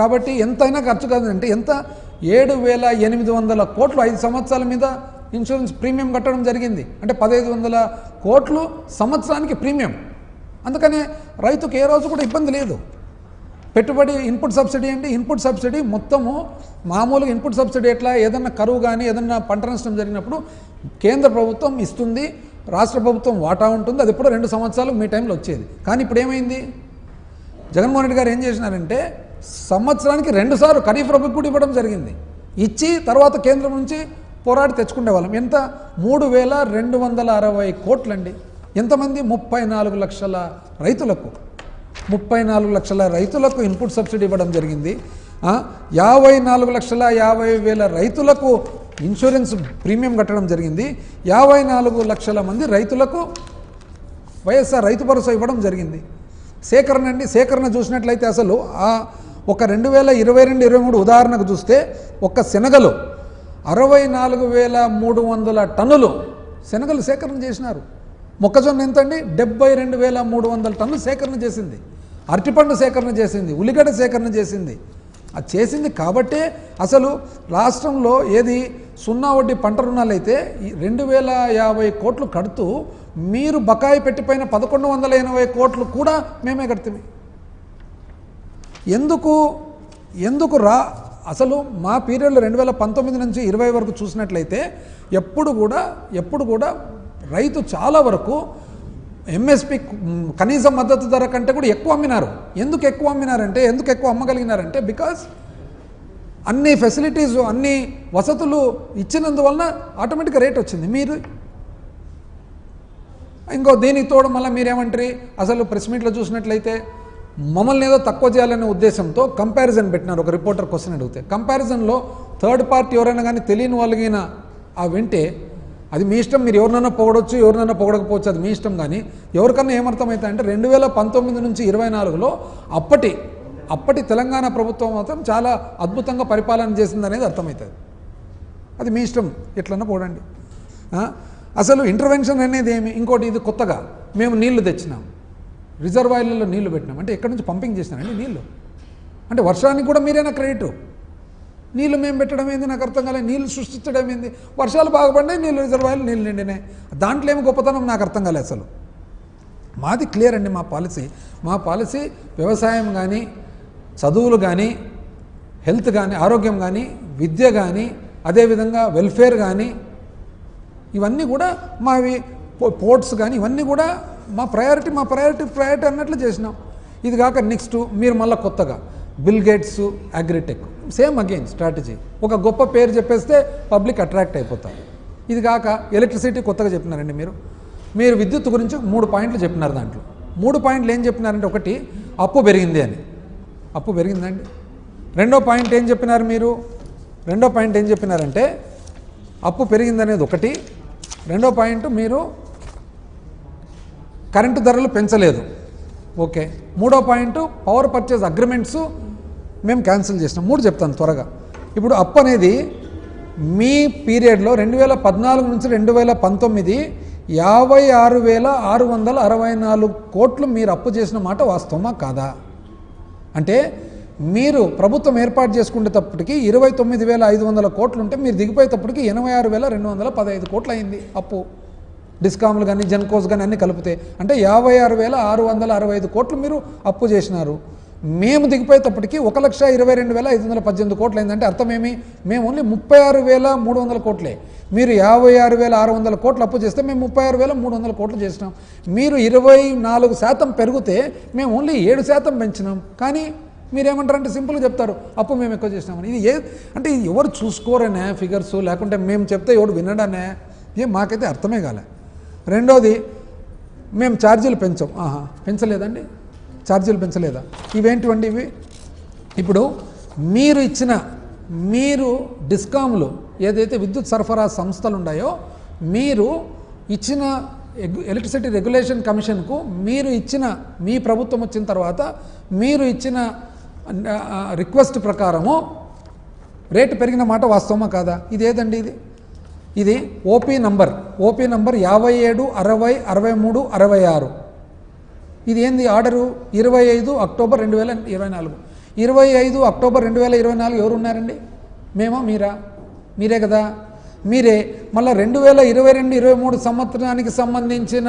కాబట్టి ఎంతైనా ఖర్చు కాదంటే ఎంత 7,800 కోట్లు 5 సంవత్సరాల మీద ఇన్సూరెన్స్ ప్రీమియం కట్టడం జరిగింది. అంటే 1,500 కోట్లు సంవత్సరానికి ప్రీమియం. అందుకనే రైతుకు ఏ రోజు కూడా ఇబ్బంది లేదు. పెట్టుబడి ఇన్పుట్ సబ్సిడీ అండి, ఇన్పుట్ సబ్సిడీ మొత్తము మామూలుగా ఇన్పుట్ సబ్సిడీ ఎట్లా? ఏదన్నా కరువు కానీ ఏదన్నా పంట నష్టం జరిగినప్పుడు కేంద్ర ప్రభుత్వం ఇస్తుంది, రాష్ట్ర ప్రభుత్వం వాటా ఉంటుంది, అది ఎప్పుడో 2 సంవత్సరాలు మీ టైంలో వచ్చేది. కానీ ఇప్పుడు ఏమైంది? జగన్మోహన్ రెడ్డి గారు ఏం చేసినారంటే సంవత్సరానికి 2 సార్లు ఖరీఫ్ రబీకి కూడా ఇవ్వడం జరిగింది. ఇచ్చి తర్వాత కేంద్రం నుంచి పోరాడి తెచ్చుకునే వాళ్ళం. ఎంత? 3,260 కోట్లండి. ఎంతమంది? 34 లక్షల రైతులకు, 34 లక్షల రైతులకు ఇన్పుట్ సబ్సిడీ ఇవ్వడం జరిగింది. 54,50,000 రైతులకు ఇన్సూరెన్స్ ప్రీమియం కట్టడం జరిగింది. 54 లక్షల మంది రైతులకు వైఎస్ఆర్ రైతు భరోసా ఇవ్వడం జరిగింది. సేకరణ చూసినట్లయితే అసలు ఒక 2022-23 ఉదాహరణకు చూస్తే ఒక్క శనగలు 64,300 టన్నులు శనగలు సేకరణ చేసినారు. మొక్కజొన్న ఎంతండి? 72,300 టన్నులు సేకరణ చేసింది. అరటిపండు సేకరణ చేసింది, ఉల్లిగడ్డ సేకరణ చేసింది. అది చేసింది కాబట్టే అసలు రాష్ట్రంలో ఏది 0 వడ్డీ పంట రుణాలు అయితే 2,050 కోట్లు కడుతూ మీరు బకాయి పెట్టిపోయిన 1,180 కోట్లు కూడా మేమే కడుతుంది. ఎందుకు అసలు మా పీరియడ్లో 2019 నుంచి 20 వరకు చూసినట్లయితే ఎప్పుడు కూడా రైతు చాలా వరకు ఎంఎస్పి కనీస మద్దతు ధర కంటే కూడా ఎక్కువ అమ్మినారు. ఎందుకు ఎక్కువ అమ్మగలిగినారంటే బికాస్ అన్ని ఫెసిలిటీస్ అన్ని వసతులు ఇచ్చినందువలన ఆటోమేటిక్గా రేట్ వచ్చింది. మీరు ఇంకో దీనికి తోడు మళ్ళీ మీరేమంటారు, అసలు ప్రెస్ మీట్లో చూసినట్లయితే మమ్మల్ని ఏదో తక్కువ చేయాలనే ఉద్దేశంతో కంపారిజన్ పెట్టినారు. ఒక రిపోర్టర్ క్వశ్చన్ అడిగితే కంపారిజన్లో థర్డ్ పార్టీ ఎవరైనా కానీ తెలియని వాళ్ళగిన వింటే అది మీ ఇష్టం, మీరు ఎవరినైనా పొగడొచ్చు, ఎవరినైనా పొగడకపోవచ్చు, అది మీ ఇష్టం. కానీ ఎవరికన్నా ఏమర్థమవుతాయి అంటే 2019 నుంచి 24లో అప్పటి తెలంగాణ ప్రభుత్వం మాత్రం చాలా అద్భుతంగా పరిపాలన చేసిందనేది అర్థమవుతుంది. అది మీ ఇష్టం, ఎట్లన్నా పోడండి. అసలు ఇంటర్వెన్షన్ అనేది ఏమి? ఇంకోటి, ఇది కొత్తగా మేము నీళ్లు తెచ్చినాం, రిజర్వాయర్లలో నీళ్లు పెట్టినాం. అంటే ఎక్కడి నుంచి పంపింగ్ చేసినారండి నీళ్లు? అంటే వర్షానికి కూడా మీరేనా క్రెడిట్? నీళ్ళు మేము పెట్టడం ఏంది నాకు అర్థం కాలేదు. నీళ్ళు సృష్టించడం ఏంది? వర్షాలు బాగుపడినాయి, నీళ్ళు రిజర్వాయర్లు నీళ్ళు నిండినాయి. దాంట్లో ఏమి గొప్పతనం నాకు అర్థం కాలేదు అసలు. మాది క్లియర్ అండి. మా పాలసీ వ్యవసాయం కానీ, చదువులు కానీ, హెల్త్ కానీ, ఆరోగ్యం కానీ, విద్య కానీ, అదేవిధంగా వెల్ఫేర్ కానీ, ఇవన్నీ కూడా మావి పోర్ట్స్ కానీ ఇవన్నీ కూడా మా ప్రయారిటీ అన్నట్లు చేసినాం. ఇది కాక నెక్స్ట్ మీరు మళ్ళీ కొత్తగా bill gates agritech, same again strategy. ఒక గొప్ప పేరు చెప్పేస్తే పబ్లిక్ అట్రాక్ట్ అయిపోతారు. ఇది కాక ఎలక్ట్రిసిటీ కొత్తగా చెప్పినారండి. మీరు విద్యుత్ గురించి 3 పాయింట్లు చెప్పినారు. దాంట్లో 3 పాయింట్లు ఏం చెప్పినారంటే, ఒకటి అప్పు పెరిగింది అని. అప్పు పెరిగిందండి. రెండో పాయింట్ ఏం చెప్పినారంటే అప్పు పెరిగిందనేది ఒకటి. రెండో పాయింట్, మీరు కరెంటు ధరలు పెంచలేదు, ఓకే. మూడో పాయింట్, పవర్ పర్చేజ్ అగ్రిమెంట్స్ మేము క్యాన్సిల్ చేసినాం. 3 చెప్తాను త్వరగా. ఇప్పుడు అప్పు అనేది మీ పీరియడ్లో 2014 నుంచి 2019 56,664 కోట్లు మీరు అప్పు చేసిన మాట వాస్తవమా కాదా? అంటే మీరు ప్రభుత్వం ఏర్పాటు చేసుకునేటప్పటికి 29,500 కోట్లు ఉంటే మీరు దిగిపోయేటప్పటికి 86,215 కోట్లు అయింది అప్పు. డిస్కామ్లు కానీ జెన్కోస్ కానీ అన్నీ కలిపితే అంటే 56,665 కోట్లు మీరు అప్పు చేసినారు. మేము దిగిపోయేటప్పటికి 1,22,518 కోట్లు అయిందంటే అర్థమేమి? మేము ఓన్లీ 36,300 కోట్లే. మీరు 56,600 కోట్లు అప్పు చేస్తే మేము 36,300 కోట్లు చేసినాం. మీరు 24% పెరిగితే మేము ఓన్లీ 7% పెంచినాం. కానీ మీరేమంటారంటే సింపుల్గా చెప్తారు, అప్పు మేము ఎక్కువ చేసినామని. ఇది అంటే ఎవరు చూసుకోరనే ఫిగర్స్, లేకుంటే మేము చెప్తే ఎవడు వినడానే, మాకైతే అర్థమే కాలే. రెండోది, మేము ఛార్జీలు పెంచాం. పెంచలేదండి, ఛార్జీలు పెంచలేదా? ఇవేంటివండి ఇవి? ఇప్పుడు మీరు డిస్కామ్లు ఏదైతే విద్యుత్ సరఫరా సంస్థలు ఉన్నాయో, మీరు ఇచ్చిన ఎలక్ట్రిసిటీ రెగ్యులేషన్ కమిషన్కు మీ ప్రభుత్వం వచ్చిన తర్వాత మీరు ఇచ్చిన రిక్వెస్ట్ ప్రకారము రేటు పెరిగిన మాట వాస్తవమా కాదా? ఇది ఏదండి? ఇది ఓపీ నంబర్ 57 60 63 66. ఇది ఏంది? Order 25 October 2024. 25 అక్టోబర్ 2024 ఎవరు ఉన్నారండి? మేమా మీరా? మీరే కదా. మీరే మళ్ళీ 2022-23 సంవత్సరానికి సంబంధించిన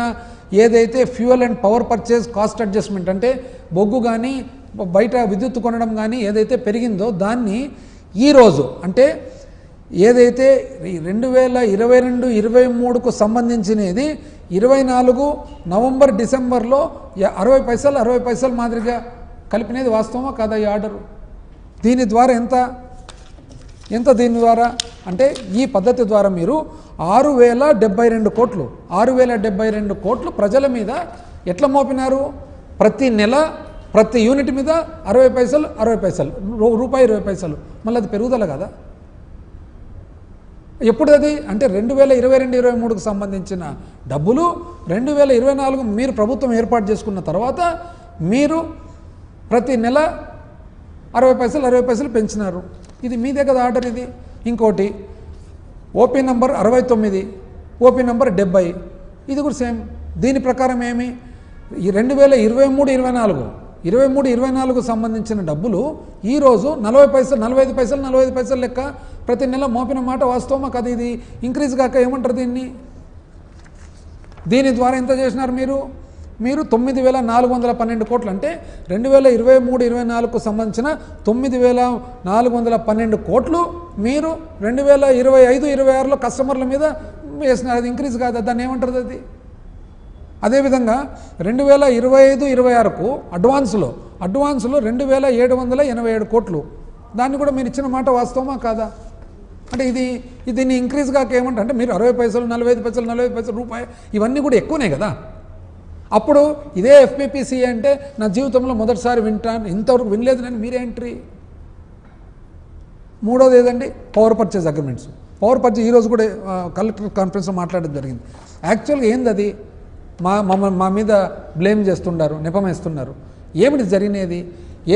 ఏదైతే fuel and power purchase cost adjustment అంటే బొగ్గు కానీ బయట విద్యుత్ కొనడం కానీ ఏదైతే పెరిగిందో దాన్ని ఈరోజు అంటే ఏదైతే 2022-23కు సంబంధించినది 24 నవంబర్ డిసెంబర్లో 60 పైసలు మాదిరిగా కలిపినది వాస్తవమా కాదా ఈ ఆర్డరు? దీని ద్వారా ఎంత దీని ద్వారా అంటే ఈ పద్ధతి ద్వారా మీరు 6,072 కోట్లు ప్రజల మీద ఎట్లా మోపినారు? ప్రతి నెల ప్రతి యూనిట్ మీద 60 పైసలు రూపాయి 20 పైసలు. మళ్ళీ అది పెరుగుదల కదా? ఎప్పుడు అది అంటే 2022-23కు సంబంధించిన డబ్బులు 2024 మీరు ప్రభుత్వం ఏర్పాటు చేసుకున్న తర్వాత మీరు ప్రతి నెల 60 పైసలు పెంచినారు. ఇది మీదే కదా ఆర్డర్. ఇది ఇంకోటి ఓపీ నంబర్ 69, ఓపీ నంబర్ 70, ఇది కూడా సేమ్. దీని ప్రకారం ఏమి 2023-24 సంబంధించిన డబ్బులు ఈరోజు 45 పైసలు లెక్క ప్రతి నెల మోపిన మాట వాస్తవమా కదా? ఇది ఇంక్రీజ్ కాక ఏమంటారు దీన్ని? దీని ద్వారా ఎంత చేసినారు మీరు 9,412 కోట్లు. అంటే 2023-24కు సంబంధించిన 9,412 కోట్లు మీరు 2025-26లో కస్టమర్ల మీద వేసినారు. అది ఇంక్రీజ్ కాదా? దాన్ని ఏమంటారు అది? అదేవిధంగా 2025-26కు అడ్వాన్స్లో 2,787 కోట్లు. దాన్ని కూడా మీరు ఇచ్చిన మాట వాస్తవమా కాదా? అంటే దీన్ని ఇంక్రీజ్ కాక ఏమంటారు అంటే మీరు 60 పైసలు 45 పైసలు రూపాయి ఇవన్నీ కూడా ఎక్కువనే కదా. అప్పుడు ఇదే FPPC అంటే నా జీవితంలో మొదటిసారి వింటాను, ఇంతవరకు వినలేదు నేను, మీరే ఎంట్రీ. మూడోది ఏదండి? Power purchase agreements. Power purchase ఈరోజు కూడా కలెక్టర్ కాన్ఫరెన్స్లో మాట్లాడడం జరిగింది. యాక్చువల్గా ఏంది అది? మా మీద బ్లేమ్ చేస్తున్నారు, నెపమేస్తున్నారు. ఏమిటి జరిగినది?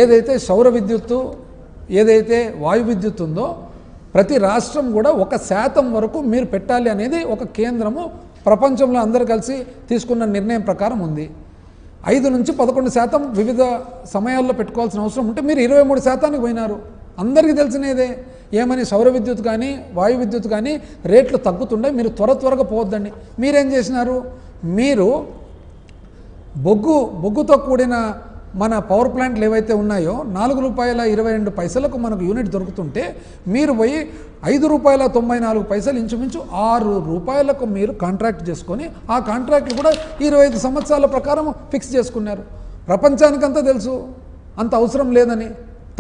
ఏదైతే సౌర విద్యుత్తు, ఏదైతే వాయు విద్యుత్ ఉందో ప్రతి రాష్ట్రం కూడా 1% వరకు మీరు పెట్టాలి అనేది ఒక కేంద్రము ప్రపంచంలో అందరూ కలిసి తీసుకున్న నిర్ణయం ప్రకారం ఉంది. 5 నుంచి 11% వివిధ సమయాల్లో పెట్టుకోవాల్సిన అవసరం ఉంటే మీరు 23%కి పోయినారు. అందరికీ తెలిసినదే. ఏమని? సౌర విద్యుత్ కానీ వాయు విద్యుత్ కానీ రేట్లు తగ్గుతుండే, మీరు త్వరగా పోవద్దండి. మీరేం చేసినారు? మీరు బొగ్గుతో కూడిన మన పవర్ ప్లాంట్లు ఏవైతే ఉన్నాయో ₹4.22 మనకు యూనిట్ దొరుకుతుంటే మీరు పోయి ₹5.94 ఇంచుమించు ₹6 మీరు కాంట్రాక్ట్ చేసుకొని ఆ కాంట్రాక్ట్లు కూడా 25 సంవత్సరాల ప్రకారం ఫిక్స్ చేసుకున్నారు. ప్రపంచానికంతా తెలుసు అంత అవసరం లేదని.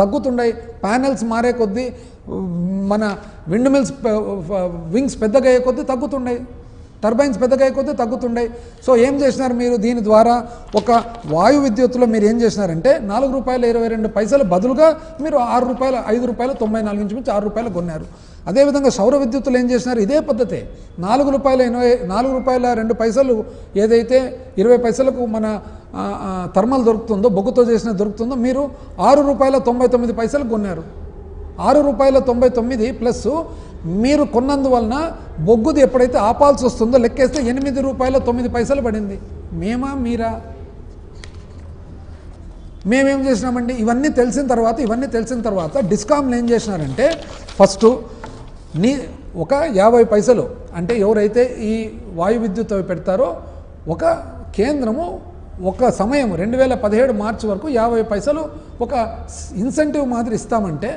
తగ్గుతుండయి. ప్యానెల్స్ మారే కొద్దీ మన విండ్ మిల్స్ వింగ్స్ పెద్దగా అయ్యే కొద్దీ తగ్గుతుండయి, టర్బైన్స్ పెద్దగా అయ్యే కొద్దీ తగ్గుతుండయి. సో ఏం చేసినారు మీరు? దీని ద్వారా ఒక వాయు విద్యుత్తులో మీరు ఏం చేసినారంటే ₹4.22 బదులుగా మీరు ₹5.94 ఇంచుమించి ₹6 కొన్నారు. అదేవిధంగా సౌర విద్యుత్తులు ఏం చేసినారు? ఇదే పద్ధతే. ₹4.02 ఏదైతే 20 పైసలకు మన థర్మల్ దొరుకుతుందో, బొగ్గుతో చేసిన దొరుకుతుందో మీరు ₹6.99 కొన్నారు. ₹6.99 ప్లస్ మీరు కొన్నందువలన బొగ్గుది ఎప్పుడైతే ఆపాల్సి వస్తుందో లెక్కేస్తే ₹8.09 పడింది. మీరా? మేమేం చేసినామండి? ఇవన్నీ తెలిసిన తర్వాత డిస్కామ్లు ఏం చేసినారంటే ఫస్ట్ ఒక 50 పైసలు అంటే ఎవరైతే ఈ వాయు విద్యుత్ అవి పెడతారో ఒక కేంద్రము ఒక సమయం 2017 మార్చి వరకు 50 పైసలు ఒక ఇన్సెంటివ్ మాదిరి ఇస్తామంటే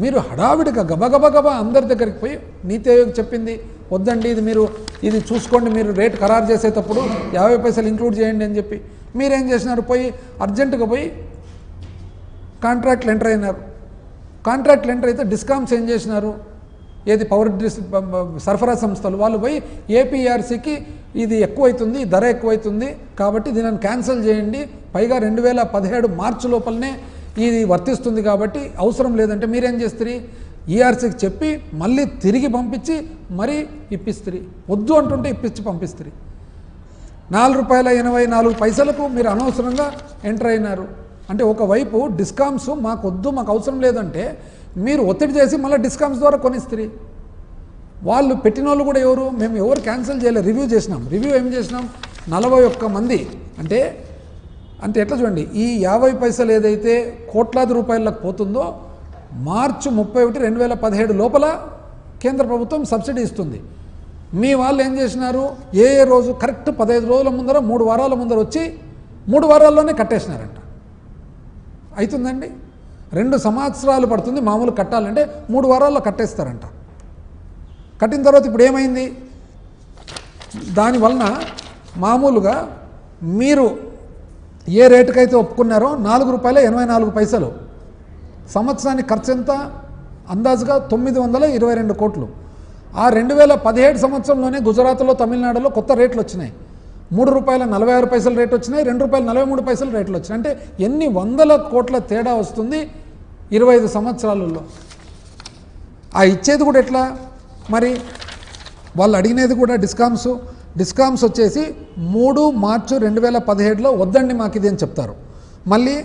మీరు హడావిడిగా గబగబా అందరి దగ్గరికి పోయి నీతి ఆయోగ్ చెప్పింది వద్దండి, ఇది చూసుకోండి, మీరు రేట్ ఖరారు చేసేటప్పుడు 50 పైసలు ఇంక్లూడ్ చేయండి అని చెప్పి మీరేం చేసినారు? పోయి అర్జెంటుగా పోయి కాంట్రాక్ట్లు ఎంటర్ అయినారు. కాంట్రాక్ట్లు ఎంటర్ అయితే డిస్కామ్స్ ఏం చేసినారు? ఏది పవర్ సరఫరా సంస్థలు వాళ్ళు పోయి ఏపీఆర్సీకి ఇది ఎక్కువైతుంది, ధర ఎక్కువైతుంది కాబట్టి దీనిని క్యాన్సిల్ చేయండి, పైగా 2017 మార్చి లోపలనే ఇది వర్తిస్తుంది కాబట్టి అవసరం లేదంటే మీరేం చేస్తారు? ఈఆర్సీకి చెప్పి మళ్ళీ తిరిగి పంపించి మరీ ఇప్పిస్తారు. వద్దు అంటుంటే ఇప్పించి పంపిస్తారు. ₹4.84 మీరు అనవసరంగా ఎంటర్ అయినారు. అంటే ఒకవైపు డిస్కామ్స్ మాకు వద్దు, మాకు అవసరం లేదంటే మీరు ఒత్తిడి చేసి మళ్ళీ డిస్కామ్స్ ద్వారా కొనిస్తారు. వాళ్ళు పెట్టిన వాళ్ళు కూడా మేము ఎవరు క్యాన్సిల్ చేయలేదు, రివ్యూ చేసినాం. రివ్యూ ఏం చేసినాం? 41 మంది అంటే ఎట్లా చూడండి, ఈ 50 పైసలు ఏదైతే కోట్లాది రూపాయలకు పోతుందో మార్చి 31, 2017 లోపల కేంద్ర ప్రభుత్వం సబ్సిడీ ఇస్తుంది. మీ వాళ్ళు ఏం చేసినారు? ఏ రోజు కరెక్ట్ 15 రోజుల ముందర 3 వారాల ముందర వచ్చి 3 వారాల్లోనే కట్టేసినారంట. అవుతుందండి? 2 సంవత్సరాలు పడుతుంది మామూలు కట్టాలంటే 3 వారాల్లో కట్టేస్తారంట. కట్టిన తర్వాత ఇప్పుడు ఏమైంది? దానివలన మామూలుగా మీరు ఏ రేటుకైతే ఒప్పుకున్నారో ₹4.84 సంవత్సరానికి ఖర్చు ఎంత? అందాజుగా 922 కోట్లు. ఆ 2017 సంవత్సరంలోనే గుజరాత్లో, తమిళనాడులో కొత్త రేట్లు వచ్చినాయి. ₹3.46 రేట్ వచ్చినాయి, ₹2.43 రేట్లు వచ్చినాయి. అంటే ఎన్ని వందల కోట్ల తేడా వస్తుంది 25 సంవత్సరాలలో. ఆ ఇచ్చేది కూడా ఎట్లా? మరి వాళ్ళు అడిగినది కూడా డిస్కామ్స్ వచ్చేసి 3 మార్చి 2017లో వద్దండి మాకు ఇది అని చెప్తారు. మళ్ళీ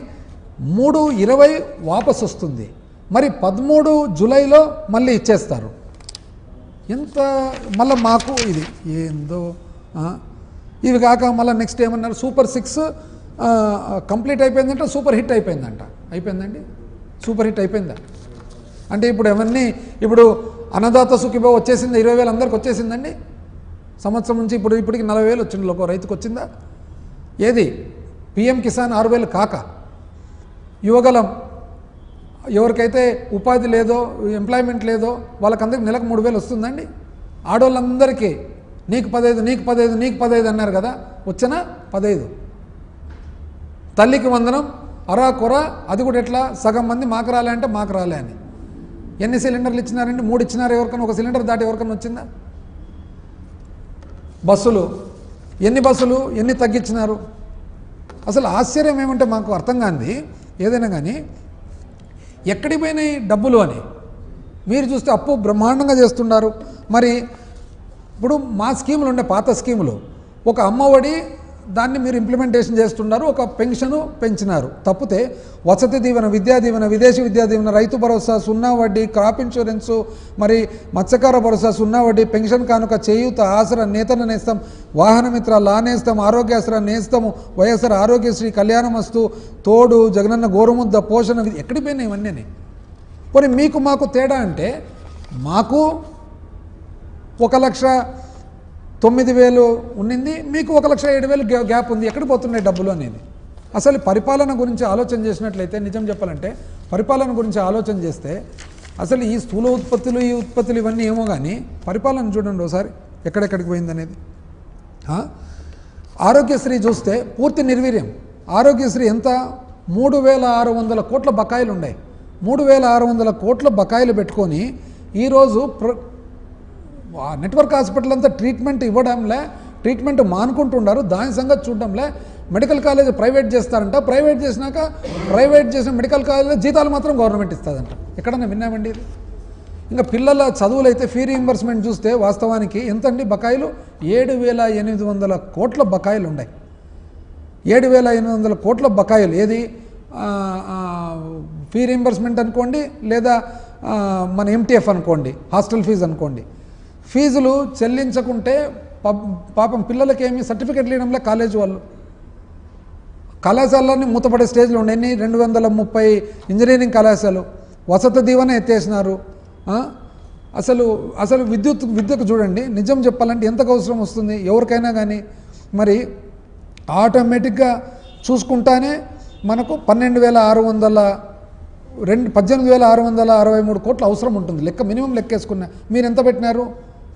3/20 వాపస్ వస్తుంది. మరి 13 జూలైలో మళ్ళీ ఇచ్చేస్తారు. ఎంత మళ్ళీ మాకు ఇది ఏందో. ఇవి కాక మళ్ళీ నెక్స్ట్ ఏమన్నారు, సూపర్ 6 కంప్లీట్ అయిపోయిందంట, సూపర్ హిట్ అయిపోయిందంట. అయిపోయిందండి, సూపర్ హిట్ అయిపోయిందా? అంటే ఇప్పుడు ఎవరిని ఇప్పుడు అన్నదాత సుఖీభావ వచ్చేసిందా? 20,000 అందరికి వచ్చేసిందండి సంవత్సరం నుంచి. ఇప్పటికి 40,000 వచ్చింది ఒక రైతుకు వచ్చిందా? ఏది పిఎం కిసాన్ 6,000 కాక యువగలం ఎవరికైతే ఉపాధి లేదో ఎంప్లాయ్మెంట్ లేదో వాళ్ళకందరికి నెలకు 3,000 వస్తుందండి. ఆడవాళ్ళందరికీ నీకు 15 అన్నారు కదా, వచ్చినా 15. తల్లికి వందనం అరా కొర, అది కూడా ఎట్లా సగం మంది మాకు రాలే అంటే మాకు రాలే అని. ఎన్ని సిలిండర్లు ఇచ్చినారండి? 3 ఇచ్చినారు. ఎవరికైనా ఒక సిలిండర్ దాటి ఎవరికైనా వచ్చిందా? బస్సులు ఎన్ని తగ్గించినారు? అసలు ఆశ్చర్యం ఏమంటే మాకు అర్థం కాంది ఏదైనా కానీ ఎక్కడికి పోయినాయి డబ్బులు అని. మీరు చూస్తే అప్పు బ్రహ్మాండంగా చేస్తున్నారు. మరి ఇప్పుడు మా స్కీములు ఉండే పాత స్కీములు, ఒక అమ్మఒడి దాన్ని మీరు ఇంప్లిమెంటేషన్ చేస్తున్నారు, ఒక పెన్షను పెంచినారు. తప్పితే వసతి దీవెన, విద్యా దీవెన, విదేశీ విద్యా దీవెన, రైతు భరోసా, సున్నా వడ్డీ, క్రాప్ ఇన్సూరెన్సు, మరి మత్స్యకార భరోసా, సున్నా వడ్డీ, పెన్షన్ కానుక, చేయూత, ఆసరా, నేతన నేస్తం, వాహనమిత్ర, లా నేస్తం, ఆరోగ్యాసరా నేస్తము, వైఎస్ఆర్ ఆరోగ్యశ్రీ, కళ్యాణమస్తు, తోడు, జగనన్న గోరుముద్ద, పోషణ, ఎక్కడికి పోయినాయి ఇవన్నీ? పోనీ మీకు మాకు తేడా అంటే, మాకు 1,09,000 ఉన్నింది, మీకు 1,07,000 గ్యాప్ ఉంది. ఎక్కడికి పోతున్నాయి డబ్బులు అనేది? అసలు పరిపాలన గురించి ఆలోచన చేసినట్లయితే, నిజం చెప్పాలంటే పరిపాలన గురించి ఆలోచన చేస్తే అసలు ఈ స్థూల ఉత్పత్తులు, ఈ ఉత్పత్తులు ఇవన్నీ ఏమో కానీ పరిపాలన చూడండి ఒకసారి ఎక్కడెక్కడికి పోయిందనేది. ఆరోగ్యశ్రీ చూస్తే పూర్తి నిర్వీర్యం. ఆరోగ్యశ్రీ ఎంత? 3,600 కోట్ల బకాయిలు ఉన్నాయి. 3,600 కోట్ల బకాయిలు పెట్టుకొని ఈరోజు నెట్వర్క్ హాస్పిటల్ అంతా ట్రీట్మెంట్ ఇవ్వడంలే, ట్రీట్మెంట్ మానుకుంటున్నారు. దాని సంగతి చూడడంలే. మెడికల్ కాలేజ్ ప్రైవేట్ చేస్తారంట. ప్రైవేట్ చేసిన మెడికల్ కాలేజ్ జీతాలు మాత్రం గవర్నమెంట్ ఇస్తుందంట. ఎక్కడన్నా విన్నామండి ఇది? ఇంకా పిల్లల చదువులు అయితే ఫీ రీయింబర్స్మెంట్ చూస్తే వాస్తవానికి ఎంతండి బకాయిలు? 7,800 కోట్ల బకాయిలు ఉన్నాయి. 7,800 కోట్ల బకాయిలు. ఏది ఫీ రీయింబర్స్మెంట్ అనుకోండి, లేదా మన ఎంటీఎఫ్ అనుకోండి, హాస్టల్ ఫీజు అనుకోండి. ఫీజులు చెల్లించకుంటే పాపం పిల్లలకేమి సర్టిఫికెట్లు ఇవ్వడంలే కాలేజీ వాళ్ళు. కళాశాలన్నీ మూతపడే స్టేజ్లో ఉన్నాయి. 230 ఇంజనీరింగ్ కళాశాలలు. వసతి దీవెన ఎత్తేసినారు. అసలు విద్యకు చూడండి, నిజం చెప్పాలంటే ఎంతకు అవసరం వస్తుంది ఎవరికైనా కానీ. మరి ఆటోమేటిక్గా చూసుకుంటానే మనకు 18,663 కోట్లు అవసరం ఉంటుంది. మినిమం లెక్కేసుకున్నా. మీరు ఎంత పెట్టినారు?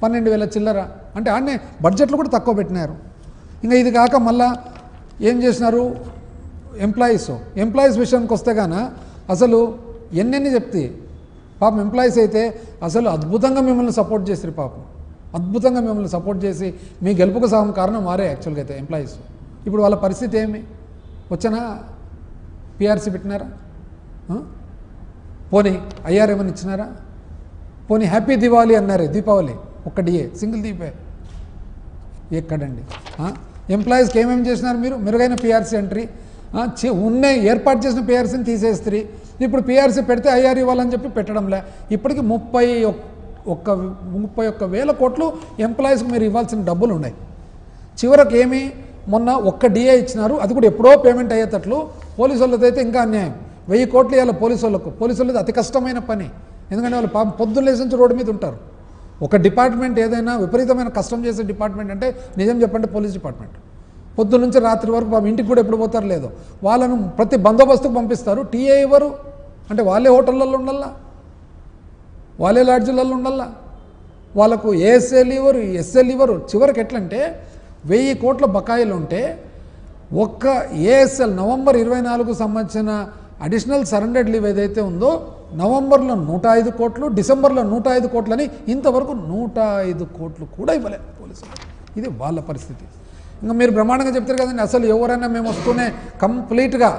12,000 చిల్లర. అంటే ఆడనే బడ్జెట్లు కూడా తక్కువ పెట్టినారు. ఇంకా ఇది కాక మళ్ళా ఏం చేసినారు? ఎంప్లాయీస్ విషయానికి వస్తే గాన అసలు ఎన్నెన్ని చెప్తే పాపం ఎంప్లాయీస్ అయితే అసలు అద్భుతంగా మిమ్మల్ని సపోర్ట్ చేస్తారు. పాపం అద్భుతంగా మిమ్మల్ని సపోర్ట్ చేసి మీ గెలుపుకు సహం కారణం వారే యాక్చువల్గా అయితే ఎంప్లాయీస్. ఇప్పుడు వాళ్ళ పరిస్థితి ఏమి? వచ్చినా పిఆర్సీ పెట్టినారా? పోనీ ఐఆర్ ఏమని ఇచ్చినారా? పోనీ హ్యాపీ దివాళీ అన్నారే, దీపావళి ఒక్క డిఏ సింగిల్ దీపే ఎక్కడండి? ఎంప్లాయీస్కి ఏమేమి చేసినారు మీరు? మెరుగైన పిఆర్సీ ఎంట్రీ, ఏర్పాటు చేసిన పిఆర్సీని తీసేస్తారు. ఇప్పుడు పిఆర్సీ పెడితే ఐఆర్ ఇవ్వాలని చెప్పి పెట్టడంలే. ఇప్పటికి 31,000 కోట్లు ఎంప్లాయీస్కి మీరు ఇవ్వాల్సిన డబ్బులు ఉన్నాయి. చివరకు ఏమి? మొన్న ఒక్క డిఏ ఇచ్చినారు, అది కూడా ఎప్పుడో పేమెంట్ అయ్యేటట్లు. పోలీసు వాళ్ళతో అయితే ఇంకా అన్యాయం. 1000 కోట్లు ఇవ్వాలి పోలీసు వాళ్ళది అతి కష్టమైన పని. ఎందుకంటే వాళ్ళు పాపం పొద్దున్న లేచి నుంచి రోడ్డు మీద ఉంటారు. ఒక డిపార్ట్మెంట్ ఏదైనా విపరీతమైన కష్టం చేసే డిపార్ట్మెంట్ అంటే నిజం చెప్పండి పోలీస్ డిపార్ట్మెంట్. పొద్దున్న నుంచి రాత్రి వరకు పాపం ఇంటికి కూడా ఎప్పుడు పోతారు లేదో. వాళ్ళను ప్రతి బందోబస్తుకు పంపిస్తారు. టీఏ ఇవ్వరు అంటే వాళ్ళే హోటళ్ళల్లో ఉండాలా, వాళ్ళే లాడ్జీలలో ఉండాలా. వాళ్ళకు ఏఎస్ఎల్ ఇవ్వరు, ఎస్ఎల్ ఇవ్వరు. చివరికి ఎట్లంటే 1000 కోట్ల బకాయిలు ఉంటే ఒక్క ఏఎస్ఎల్ నవంబర్ 24కు సంబంధించిన అడిషనల్ సరెండర్డ్ లీవ్ ఏదైతే ఉందో నవంబర్లో 105 కోట్లు, డిసెంబర్లో 105 కోట్లని ఇంతవరకు 105 కోట్లు కూడా ఇవ్వలేదు పోలీసులు. ఇది వాళ్ళ పరిస్థితి. ఇంకా మీరు బ్రహ్మాండంగా చెప్తారు కదండి. అసలు ఎవరైనా మేము వస్తూనే కంప్లీట్గా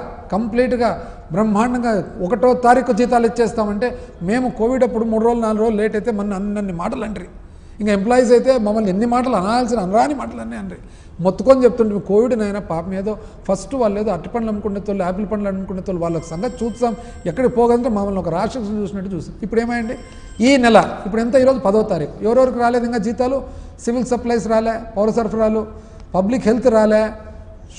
బ్రహ్మాండంగా 1వ తారీఖు జీతాలు ఇచ్చేస్తామంటే మేము కోవిడ్ అప్పుడు 3 రోజులు 4 రోజులు లేట్ అయితే మన అన్ని మాటలు అంటారు. ఇంకా ఎంప్లాయీస్ అయితే మమ్మల్ని ఎన్ని మాటలు అనరాని మాటలు అన్నీ అండి మొత్తుకొని చెప్తుంటే కోవిడ్ నైనా పాపం ఏదో ఫస్ట్ వాళ్ళు ఏదో అరటి పండ్లు అమ్ముకునే తోళ్ళు యాపిల్ పండ్లు అమ్ముకునే తోళ్ళు వాళ్ళకి సంగతి చూస్తాం ఎక్కడికి పోగలంటే మమ్మల్ని ఒక రాక్షసుని చూసినట్టు చూస్తాం. ఇప్పుడు ఏమైంది ఈ నెల ఇప్పుడు ఎంత ఈరోజు 10వ తారీఖు ఎవరెవరికి రాలేదు ఇంకా జీతాలు? సివిల్ సప్లైస్ రాలే, పౌర సరఫరాలు, పబ్లిక్ హెల్త్ రాలే,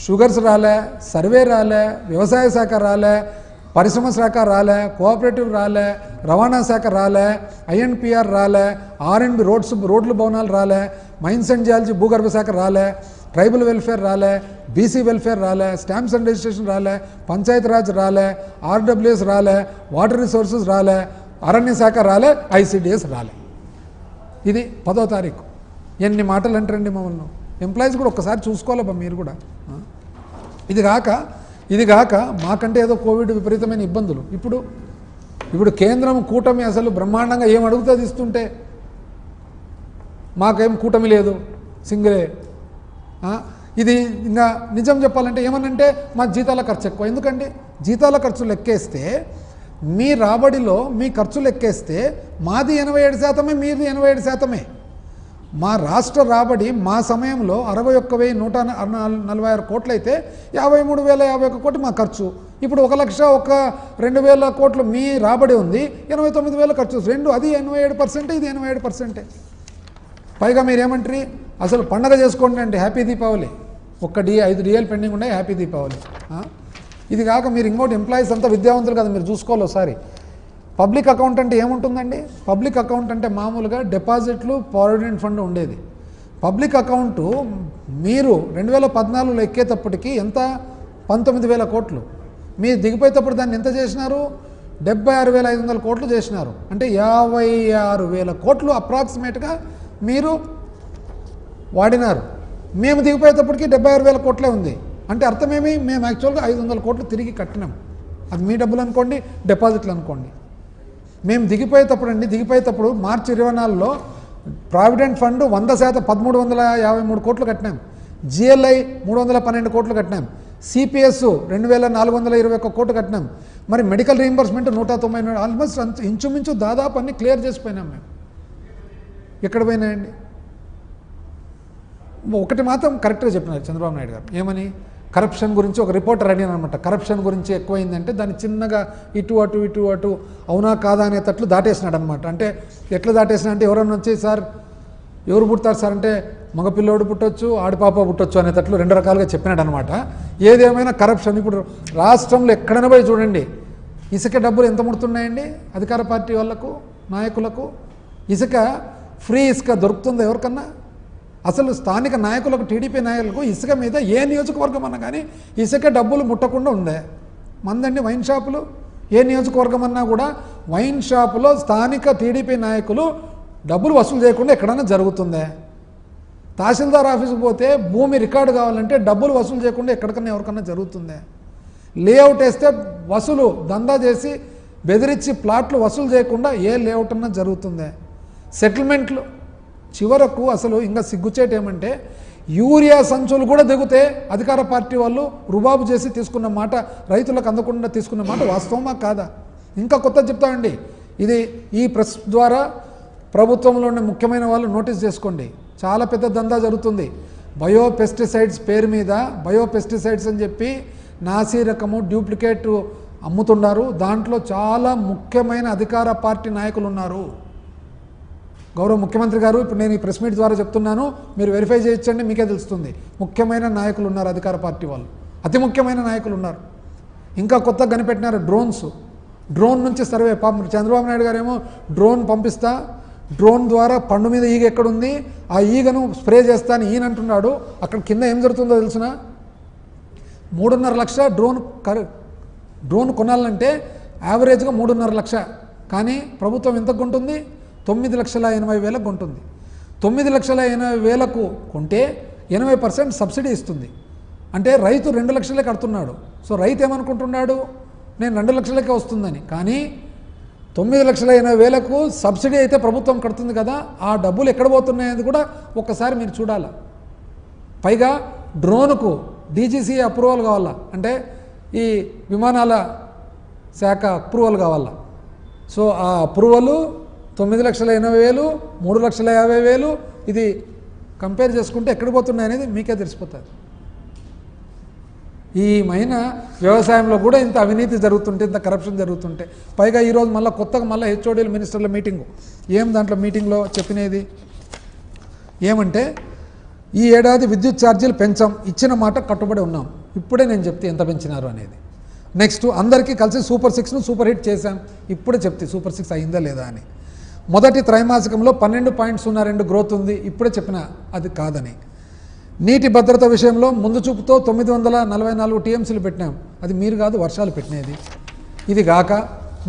షుగర్స్ రాలే, సర్వే రాలే, వ్యవసాయ శాఖ రాలే, పరిశ్రమ శాఖ రాలే, కోఆపరేటివ్ రాలే, రవాణా శాఖ రాలే, ఐఎన్పిఆర్ రాలే, ఆర్ఎండ్బి రోడ్లు భవనాలు రాలే, మైన్స్ అండ్ జియాలజీ భూగర్భ శాఖ రాలే, ట్రైబల్ వెల్ఫేర్ రాలే, బీసీ వెల్ఫేర్ రాలే, స్టాంప్స్ అండ్ రిజిస్ట్రేషన్ రాలే, పంచాయత్ రాజ్ రాలే, ఆర్డబ్ల్యూఎస్ రాలే, వాటర్ రిసోర్సెస్ రాలే, అరణ్య శాఖ రాలే, ఐసిడిఎస్ రాలే. ఇది 10వ తారీఖు. ఎన్ని మాటలు అంటారండి మమ్మల్ని. ఎంప్లాయీస్ కూడా ఒక్కసారి చూసుకోవాలబ్బా మీరు కూడా. ఇది కాక మాకంటే ఏదో కోవిడ్ విపరీతమైన ఇబ్బందులు. ఇప్పుడు కేంద్రం కూటమి అసలు బ్రహ్మాండంగా ఏం అడుగుతుంది ఇస్తుంటే మాకేం కూటమి లేదు, సింగిలే. ఇది ఇంకా నిజం చెప్పాలంటే ఏమనంటే మా జీతాల ఖర్చు ఎక్కువ. ఎందుకండి జీతాల ఖర్చులు ఎక్కేస్తే మీ రాబడిలో మీ ఖర్చులు ఎక్కేస్తే మాది 87%, మీది 87%. మా రాష్ట్ర రాబడి మా సమయంలో 61,146 కోట్లు అయితే 53,051 కోట్లు మా ఖర్చు. ఇప్పుడు 1,02,000 కోట్లు మీ రాబడి ఉంది, 89,000 ఖర్చు. అది 87%, ఇది 87%. పైగా మీరేమంటారు అసలు పండగ చేసుకోండి అంటే హ్యాపీ దీపావళి. 5 డిఏలు పెండింగ్ ఉన్నాయి, హ్యాపీ దీపావళి. ఇది కాక మీరు ఇంకోటి ఎంప్లాయీస్ అంతా విద్యావంతులు కదా, మీరు చూసుకోవాలి ఒకసారి. పబ్లిక్ అకౌంట్ అంటే ఏముంటుందండి? పబ్లిక్ అకౌంట్ అంటే మామూలుగా డిపాజిట్లు, ప్రావిడెంట్ ఫండ్ ఉండేది. పబ్లిక్ అకౌంటు మీరు 2014లో ఎక్కేటప్పటికి ఎంత? 19,000 కోట్లు. మీరు దిగిపోయేటప్పుడు దాన్ని ఎంత చేసినారు? 76,500 కోట్లు చేసినారు. అంటే 56,000 కోట్లు అప్రాక్సిమేట్గా మీరు వాడినారు. మేము దిగిపోయేటప్పటికి 76,000 కోట్లే ఉంది. అంటే అర్థమేమి? మేము యాక్చువల్గా 500 కోట్లు తిరిగి కట్టినాం. అది మీ డబ్బులు అనుకోండి, డిపాజిట్లు అనుకోండి. మేము దిగిపోయేటప్పుడు మార్చి 24లో ప్రావిడెంట్ ఫండ్ 100% 1,353 కోట్లు కట్టినాం. జిఎల్ఐ 312 కోట్లు కట్టినాం. సిపిఎస్ 2,421 కోట్లు కట్టినాం. మరి మెడికల్ రీయింబర్స్మెంట్ 190, ఆల్మోస్ట్ ఇంచుమించు దాదాపు అన్ని క్లియర్ చేసిపోయినాం. మేము ఎక్కడ పోయినాయండి? ఒకటి మాత్రం కరెక్ట్గా చెప్పినారు చంద్రబాబు నాయుడు గారు. ఏమని? కరప్షన్ గురించి ఒక రిపోర్టర్ అడిగాను అనమాట. కరప్షన్ గురించి ఎక్కువైందంటే దాన్ని చిన్నగా ఇటు అటు అవునా కాదా అనేటట్లు దాటేసినాడు అనమాట. అంటే ఎట్లా దాటేసినా అంటే ఎవరన్నా వచ్చి సార్ ఎవరు పుడతారు సార్ అంటే మగపిల్లోడు పుట్టొచ్చు, ఆడిపాప పుట్టొచ్చు అనేటట్లు 2 రకాలుగా చెప్పినాడు అనమాట. ఏదేమైనా కరప్షన్ ఇప్పుడు రాష్ట్రంలో ఎక్కడైనా పోయి చూడండి, ఇసుక డబ్బులు ఎంత ముడుతున్నాయండి అధికార పార్టీ వాళ్ళకు, నాయకులకు. ఇసుక ఫ్రీ ఇసుక దొరుకుతుందా ఎవరికన్నా? అసలు స్థానిక నాయకులకు, టీడీపీ నాయకులకు ఇసుక మీద ఏ నియోజకవర్గం అన్నా కానీ ఇసుక డబ్బులు ముట్టకుండా ఉందే. మందండి వైన్ షాపులు, ఏ నియోజకవర్గం అన్నా కూడా వైన్ షాపులో స్థానిక టీడీపీ నాయకులు డబ్బులు వసూలు చేయకుండా ఎక్కడన్నా జరుగుతుందే? తహసీల్దార్ ఆఫీస్కి పోతే భూమి రికార్డు కావాలంటే డబ్బులు వసూలు చేయకుండా ఎక్కడికన్నా ఎవరికన్నా జరుగుతుందే? లేఅవుట్ వేస్తే వసూలు దందా చేసి బెదిరించి ప్లాట్లు వసూలు చేయకుండా ఏ లేఅవుట్ అన్నా జరుగుతుందే? సెటిల్మెంట్లు చివరకు అసలు ఇంకా సిగ్గుచేటు ఏమంటే యూరియా సంచులు కూడా దిగుతే అధికార పార్టీ వాళ్ళు రుబాబు చేసి తీసుకున్న మాట, రైతులకు అందకుండా తీసుకున్న మాట వాస్తవమా కాదా? ఇంకా కొత్త చెప్తామండి. ఇది ఈ ప్రెస్ ద్వారా ప్రభుత్వంలోని ముఖ్యమైన వాళ్ళు నోటీస్ చేసుకోండి. చాలా పెద్ద దందా జరుగుతుంది. బయోపెస్టిసైడ్స్ పేరు మీద బయోపెస్టిసైడ్స్ అని చెప్పి నాసీ రకము డూప్లికేట్ అమ్ముతున్నారు. దాంట్లో చాలా ముఖ్యమైన అధికార పార్టీ నాయకులు ఉన్నారు. గౌరవ ముఖ్యమంత్రి గారు, ఇప్పుడు నేను ఈ ప్రెస్ మీట్ ద్వారా చెప్తున్నాను, మీరు వెరిఫై చేయించండి, మీకే తెలుస్తుంది. ముఖ్యమైన నాయకులు ఉన్నారు, అధికార పార్టీ వాళ్ళు, అతి ముఖ్యమైన నాయకులు ఉన్నారు. ఇంకా కొత్తగా కనిపెట్టినారు డ్రోన్ నుంచి సర్వే. పాపం చంద్రబాబు నాయుడు గారు ఏమో డ్రోన్ పంపిస్తా, డ్రోన్ ద్వారా పండు మీద ఈగ ఎక్కడుంది ఆ ఈగను స్ప్రే చేస్తా అని ఈయన అంటున్నాడు. అక్కడ కింద ఏం జరుగుతుందో తెలుసునా? 3.5 లక్ష డ్రోన్ కొనాలంటే యావరేజ్గా 3.5 లక్ష. కానీ ప్రభుత్వం ఎంతకు కొంటుంది? 9,80,000 కొంటుంది. 9,80,000 కొంటే 80% సబ్సిడీ ఇస్తుంది. అంటే రైతు 2 లక్షలే కడుతున్నాడు. సో రైతు ఏమనుకుంటున్నాడు? నేను 2 లక్షలకే వస్తుందని. కానీ 9,80,000 సబ్సిడీ అయితే ప్రభుత్వం కడుతుంది కదా, ఆ డబ్బులు ఎక్కడ పోతున్నాయని కూడా ఒక్కసారి మీరు చూడాలి. పైగా డ్రోన్కు డీజీసీ అప్రూవల్ కావాలా, అంటే ఈ విమానాల శాఖ అప్రూవల్ కావాలా. సో ఆ అప్రూవలు 9,80,000, 3,50,000 ఇది కంపేర్ చేసుకుంటే ఎక్కడికి పోతున్నాయి అనేది మీకే తెలిసిపోతుంది. ఈ మైన వ్యవసాయంలో కూడా ఇంత అవినీతి జరుగుతుంటే, ఇంత కరప్షన్ జరుగుతుంటే, పైగా ఈరోజు మళ్ళీ కొత్తగా మళ్ళీ హెచ్ఓడీలు మినిస్టర్ల మీటింగు. దాంట్లో మీటింగ్లో చెప్పినది ఏమంటే, ఈ ఏడాది విద్యుత్ ఛార్జీలు పెంచాం, ఇచ్చిన మాట కట్టుబడి ఉన్నాం. ఇప్పుడే నేను చెప్తే ఎంత పెంచినారు అనేది. నెక్స్ట్ అందరికీ కలిసి సూపర్ 6ను సూపర్ హిట్ చేశాం. ఇప్పుడే చెప్తే సూపర్ 6 అయిందా లేదా అని. మొదటి త్రైమాసికంలో 12.02 గ్రోత్ ఉంది. ఇప్పుడే చెప్పిన అది కాదని. నీటి భద్రత విషయంలో ముందు చూపుతో 944 టీఎంసీలు పెట్టినాం. అది మీరు కాదు, వర్షాలు పెట్టినది. ఇది గాక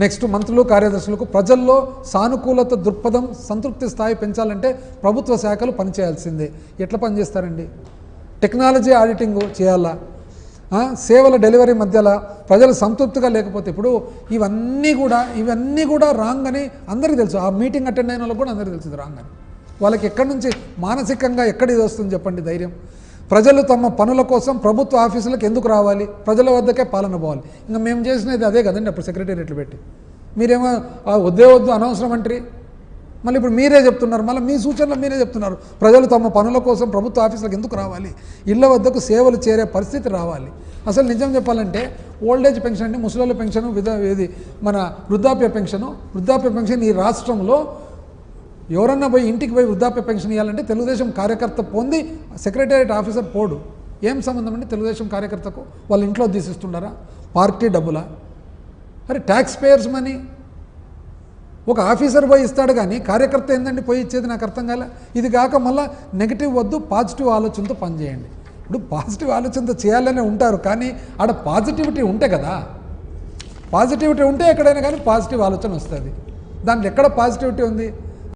నెక్స్ట్ మంత్రులు, కార్యదర్శులకు ప్రజల్లో సానుకూలత దృక్పథం, సంతృప్తి స్థాయి పెంచాలంటే ప్రభుత్వ శాఖలు పనిచేయాల్సిందే. ఎట్లా పనిచేస్తారండి? టెక్నాలజీ ఆడిటింగ్ చేయాలా, సేవల డెలివరీ మధ్యలో ప్రజలు సంతృప్తిగా లేకపోతే, ఇప్పుడు ఇవన్నీ కూడా రాంగ్ అని అందరికీ తెలుసు. ఆ మీటింగ్ అటెండ్ అయిన వాళ్ళకి కూడా అందరికీ తెలుసు రాంగ్ అని. వాళ్ళకి ఎక్కడి నుంచి మానసికంగా ఎక్కడ ఇది వస్తుంది చెప్పండి ధైర్యం? ప్రజలు తమ పనుల కోసం ప్రభుత్వ ఆఫీసులకు ఎందుకు రావాలి? ప్రజల వద్దకే పాలన పోవాలి. ఇంకా మేము చేసినది అదే కదండి. అప్పుడు సెక్రటేరియట్లు పెట్టి మీరేమో వద్దు అనవసరం అంటారు. మళ్ళీ ఇప్పుడు మీరే చెప్తున్నారు, మళ్ళీ మీ సూచనలు మీరే చెప్తున్నారు. ప్రజలు తమ పనుల కోసం ప్రభుత్వ ఆఫీసులకు ఎందుకు రావాలి? ఇళ్ల వద్దకు సేవలు చేరే పరిస్థితి రావాలి. అసలు నిజం చెప్పాలంటే ఓల్డేజ్ పెన్షన్ అంటే ముసలి పెన్షను, ఇది మన వృద్ధాప్య పెన్షన్ ఈ రాష్ట్రంలో ఎవరన్నా పోయి ఇంటికి పోయి వృద్ధాప్య పెన్షన్ ఇవ్వాలంటే తెలుగుదేశం కార్యకర్త పొంది సెక్రటేరియట్ ఆఫీసర్ పోడు. ఏం సంబంధం అండి తెలుగుదేశం కార్యకర్తకు? వాళ్ళ ఇంట్లో తీసిస్తుండారా? పార్టీ డబ్బులా? అరే ట్యాక్స్ పేయర్స్ మనీ. ఒక ఆఫీసర్ పోయి ఇస్తాడు కానీ కార్యకర్త ఏందండి పోయి ఇచ్చేది? నాకు అర్థం కాలే. ఇది కాక మళ్ళీ నెగిటివ్ వద్దు, పాజిటివ్ ఆలోచనతో పనిచేయండి. ఇప్పుడు పాజిటివ్ ఆలోచనతో చేయాలనే ఉంటారు, కానీ ఆడ పాజిటివిటీ ఉంటే కదా. పాజిటివిటీ ఉంటే ఎక్కడైనా కానీ పాజిటివ్ ఆలోచన వస్తుంది. దాంట్లో ఎక్కడ పాజిటివిటీ ఉంది?